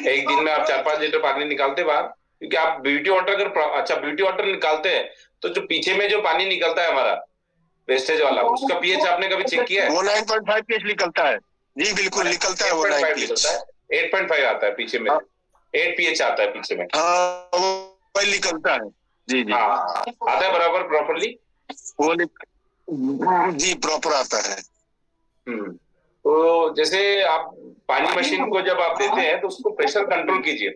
एक दिन में आप 4-5 लीटर पानी निकालते बाहर? क्योंकि आप ब्यूटी वाटर अगर ब्यूटी वाटर निकालते हैं तो जो पीछे में जो पानी निकलता है हमारा वेस्टेज वाला, उसका पीएच आपने कभी चेक किया है? वो 9.5 pH निकलता है। जी बिल्कुल निकलता है, वो 9 निकलता है। 8.5 आता है पीछे में। 8 pH आता है पीछे में। हाँ, वो निकलता है। जी। हाँ, आता है बराबर प्रॉपरली? वो जी प्रॉपर आता है। तो जैसे आप पानी मशीन को जब आप देते हैं तो उसको प्रेशर कंट्रोल कीजिए।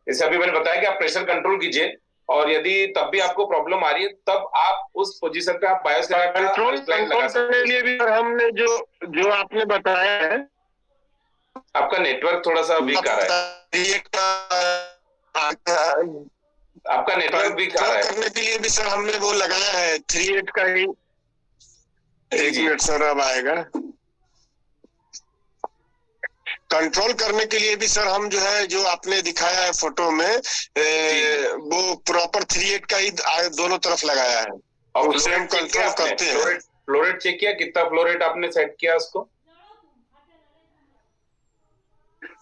जैसे अभी मैंने बताया कि आप प्रेशर कंट्रोल कीजिए, और यदि तब भी आपको प्रॉब्लम आ रही है तब आप उस पोजीशन पे आप बायोसेरा का कंट्रोल करने के लिए भी हमने जो आपने बताया है। आपका नेटवर्क थोड़ा सा वीक आ रहा है। आपका नेटवर्क वीक आ रहा है। करने के लिए भी सर हमने वो लगाया है 3.8 का ही। एक मिनट सर, अब आएगा। कंट्रोल करने के लिए भी सर हम जो है, जो आपने दिखाया है फोटो में, वो प्रॉपर 3.8 का ही दोनों तरफ लगाया है। और उससे हम कंट्रोल करते हैं। फ्लोरेट चेक किया? कितना फ्लोरेट आपने सेट किया उसको?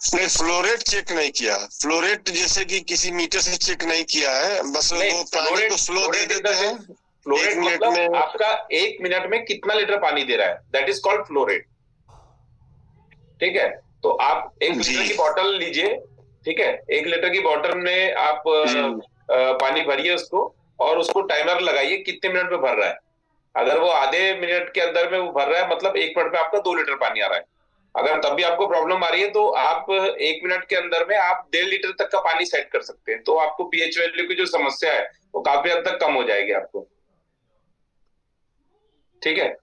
नहीं, फ्लोरेट चेक नहीं किया। फ्लोरेट जैसे कि किसी मीटर से चेक नहीं किया है, बस वो पानी को फ्लो दे देते हैं। फ्लोरेट मतलब आपका 1 मिनट में कितना लीटर पानी दे रहा है, दैट इज कॉल्ड फ्लोरेट। ठीक है, तो आप 1 लीटर की बोतल लीजिए। ठीक है, 1 लीटर की बोतल में आप पानी भरिए उसको, और उसको टाइमर लगाइए कितने मिनट में भर रहा है। अगर वो आधे मिनट के अंदर में वो भर रहा है, मतलब 1 मिनट में आपका 2 लीटर पानी आ रहा है। अगर तब भी आपको प्रॉब्लम आ रही है तो आप 1 मिनट के अंदर में आप 1.5 लीटर तक का पानी सेट कर सकते हैं। तो आपको पीएच वैल्यू की जो समस्या है वो काफी हद तक कम हो जाएगी आपको। ठीक है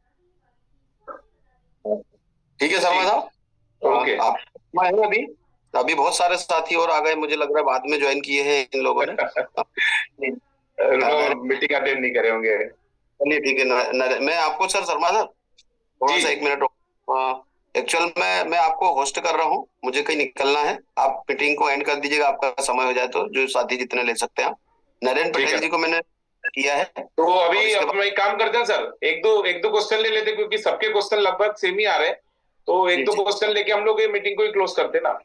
शर्मा साहब। ओके। अभी बहुत सारे साथी और आ गए, मुझे लग रहा है बाद में ज्वाइन किए हैं इन लोगों ने। मीटिंग अटेंड नहीं करे होंगे। चलिए ठीक है। मैं आपको सर शर्मा साहब थोड़ा सा 1 मिनट एक्चुअल में मैं आपको होस्ट कर रहा हूँ, मुझे कहीं निकलना है। आप मीटिंग को एंड कर दीजिएगा, आपका समय हो जाए तो, जो साथी जितने ले सकते हैं। नरेंद्र पटेल जी को मैंने किया है। तो अभी हम एक काम करते हैं सर, एक दो क्वेश्चन ले लेते, क्योंकि सबके क्वेश्चन लगभग सेम ही आ रहे हैं। तो 1-2 क्वेश्चन लेके हम लोग ये मीटिंग को ही क्लोज करते ना।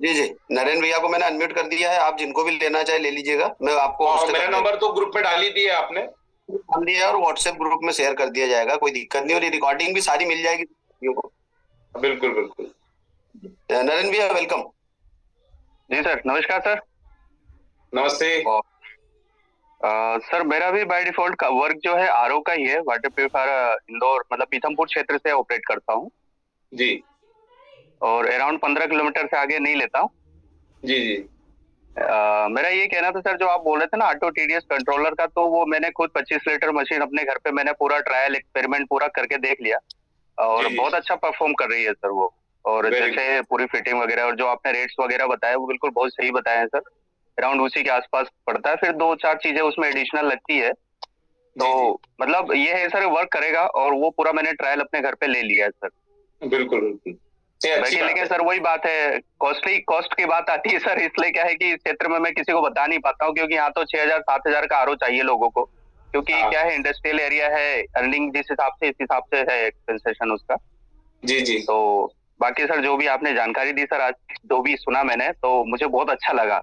जी नरेंद्र भैया को मैंने अनम्यूट कर दिया है, आप जिनको भी लेना चाहे ले लीजिएगा। मैं आपको मेरा नंबर तो ग्रुप में डाल ही दिया आपने, डाल दिया और व्हाट्सएप ग्रुप में शेयर कर दिया जाएगा, कोई दिक्कत नहीं। और रिकॉर्डिंग भी सारी मिल जाएगी को। बिल्कुल। नरेंद्र भैया वेलकम। जी सर, नमस्कार सर। नमस्ते। सर मेरा भी बाय डिफॉल्ट का वर्क जो है आरओ का ही है, वाटर प्यूरिफायर इंदौर मतलब पीथमपुर क्षेत्र से ऑपरेट करता हूँ जी। और अराउंड 15 किलोमीटर से आगे नहीं लेता हूँ जी। मेरा ये कहना था सर, जो आप बोल रहे थे ना ऑटो टीडीएस कंट्रोलर का, तो वो मैंने खुद 25 लीटर मशीन अपने घर पे मैंने पूरा ट्रायल एक्सपेरिमेंट पूरा करके देख लिया और बहुत अच्छा परफॉर्म कर रही है सर वो। और जैसे पूरी फिटिंग वगैरह और जो आपने रेट्स वगैरह बताए वो बिल्कुल बहुत सही बताए हैं सर, अराउंड उसी के आसपास पड़ता है। फिर 2-4 चीजें उसमें एडिशनल लगती है, तो मतलब ये है सर वर्क करेगा और वो पूरा मैंने ट्रायल अपने घर पे ले लिया है सर। बिल्कुल बिल्कुल। लेकिन सर वही बात है, कॉस्ट की बात आती है सर, इसलिए क्या है कि इस क्षेत्र में मैं किसी को बता नहीं पाता हूँ, क्योंकि यहाँ तो 6,000-7,000 का आरओ चाहिए लोगों को, क्योंकि क्या है इंडस्ट्रियल एरिया है, अर्निंग जिस हिसाब से इस हिसाब से है कंसेशन उसका। जी जी। तो बाकी सर जो भी आपने जानकारी दी सर, आज जो भी सुना मैंने तो मुझे बहुत अच्छा लगा।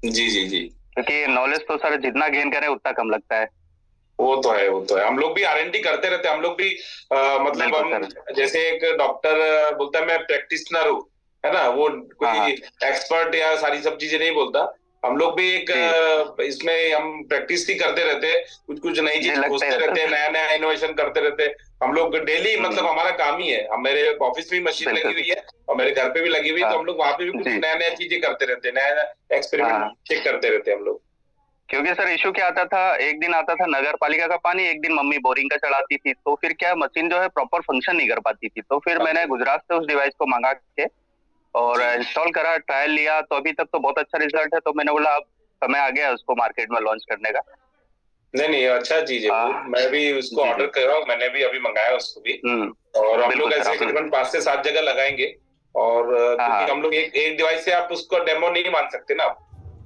जी जी जी। क्योंकि नॉलेज तो सर जितना गेन करें उतना कम लगता है। वो तो है, वो तो है। हम लोग भी R&D करते रहते हैं, हम लोग भी मतलब हम जैसे एक डॉक्टर बोलता है मैं प्रैक्टिशनर हूँ, है ना, वो कोई एक्सपर्ट या सारी सब चीजें नहीं बोलता। हम लोग भी एक इसमें हम प्रैक्टिस ही करते रहते हैं, कुछ कुछ नई चीज खोजते रहते हैं, नया नया इनोवेशन करते रहते हैं। हम लोग डेली मतलब हमारा काम ही है, हम मेरे ऑफिस में मशीन लगी हुई है और मेरे घर पे भी लगी हुई है, तो हम लोग वहां पे भी कुछ नया नया चीजें करते रहते हैं, नया नया एक्सपेरिमेंट चेक करते रहते हैं हम लोग। क्योंकि सर इशू क्या आता था, एक दिन आता था नगर पालिका का पानी, एक दिन मम्मी बोरिंग का चढ़ाती थी, तो फिर क्या मशीन जो है प्रॉपर फंक्शन नहीं कर पाती थी। तो फिर मैंने गुजरात से उस डिवाइस को मंगा के और इंस्टॉल करा, ट्रायल लिया, तो अभी तक तो बहुत अच्छा रिजल्ट है। तो मैंने बोला अब समय आ गया उसको मार्केट में लॉन्च करने का। नहीं अच्छा चीज है, मैं भी उसको ऑर्डर कर रहा हूँ, मैंने भी अभी मंगाया उसको भी। और हम लोग ऐसे तकरीबन 5 से 7 जगह लगाएंगे। और क्योंकि हम लोग एक डिवाइस से आप उसको डेमो नहीं मान सकते ना,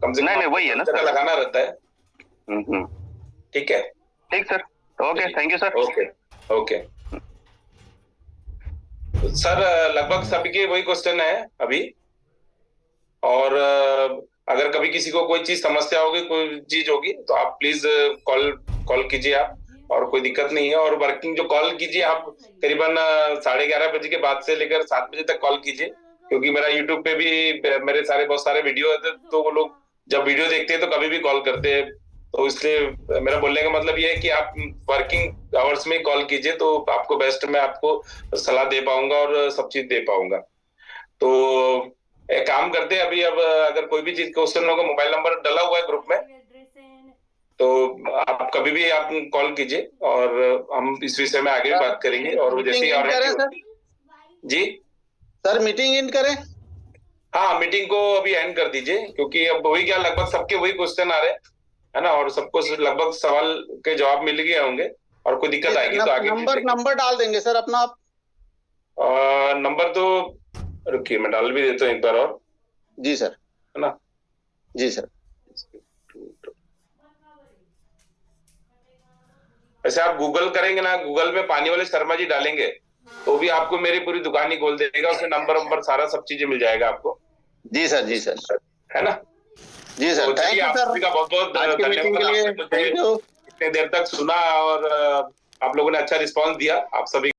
कम से कम वही है ना जगह लगाना रहता है। ठीक है, ठीक sir, okay, thank you sir. Okay sir, लगभग सभी के वही क्वेश्चन है अभी। और अगर कभी किसी को कोई चीज समस्या होगी, कोई चीज होगी, तो आप प्लीज कॉल कीजिए आप, और कोई दिक्कत नहीं है। और वर्किंग जो कॉल कीजिए आप करीबन 11:30 बजे के बाद से लेकर 7 बजे तक कॉल कीजिए, क्योंकि मेरा यूट्यूब पे भी मेरे बहुत सारे वीडियो है, तो वो लोग जब वीडियो देखते हैं तो कभी भी कॉल करते हैं। तो इसलिए मेरा बोलने का मतलब ये है कि आप वर्किंग आवर्स में कॉल कीजिए, तो आपको बेस्ट मैं आपको सलाह दे पाऊंगा और सब चीज दे पाऊंगा। तो एक काम करते हैं अभी, अब अगर कोई भी चीज क्वेश्चन होगा, मोबाइल नंबर डला हुआ है ग्रुप में, तो आप कभी भी आप कॉल कीजिए और हम इस विषय में आगे भी बात करेंगे। और जैसे जी सर मीटिंग एंड करें? हाँ, मीटिंग को अभी एंड कर दीजिए, क्योंकि अब वही क्या लगभग सबके वही क्वेश्चन आ रहे हैं, है ना, और सबको लगभग सवाल के जवाब मिल गए होंगे। और कोई दिक्कत आएगी तो आगे नंबर डाल देंगे सर अपना आप। नंबर तो रुकिए मैं डाल भी देता हूँ एक बार और। जी सर, है ना, जी सर। वैसे आप गूगल करेंगे ना, गूगल में पानी वाले शर्मा जी डालेंगे तो भी आपको मेरी पूरी दुकान ही खोल देगा, उसमें नंबर सारा सब चीजें मिल जाएगा आपको। जी सर, जी सर, है ना। जी सर, थैंक यू सर, बहुत बहुत धन्यवाद, इतने देर तक सुना और आप लोगों ने अच्छा रिस्पॉन्स दिया। आप सभी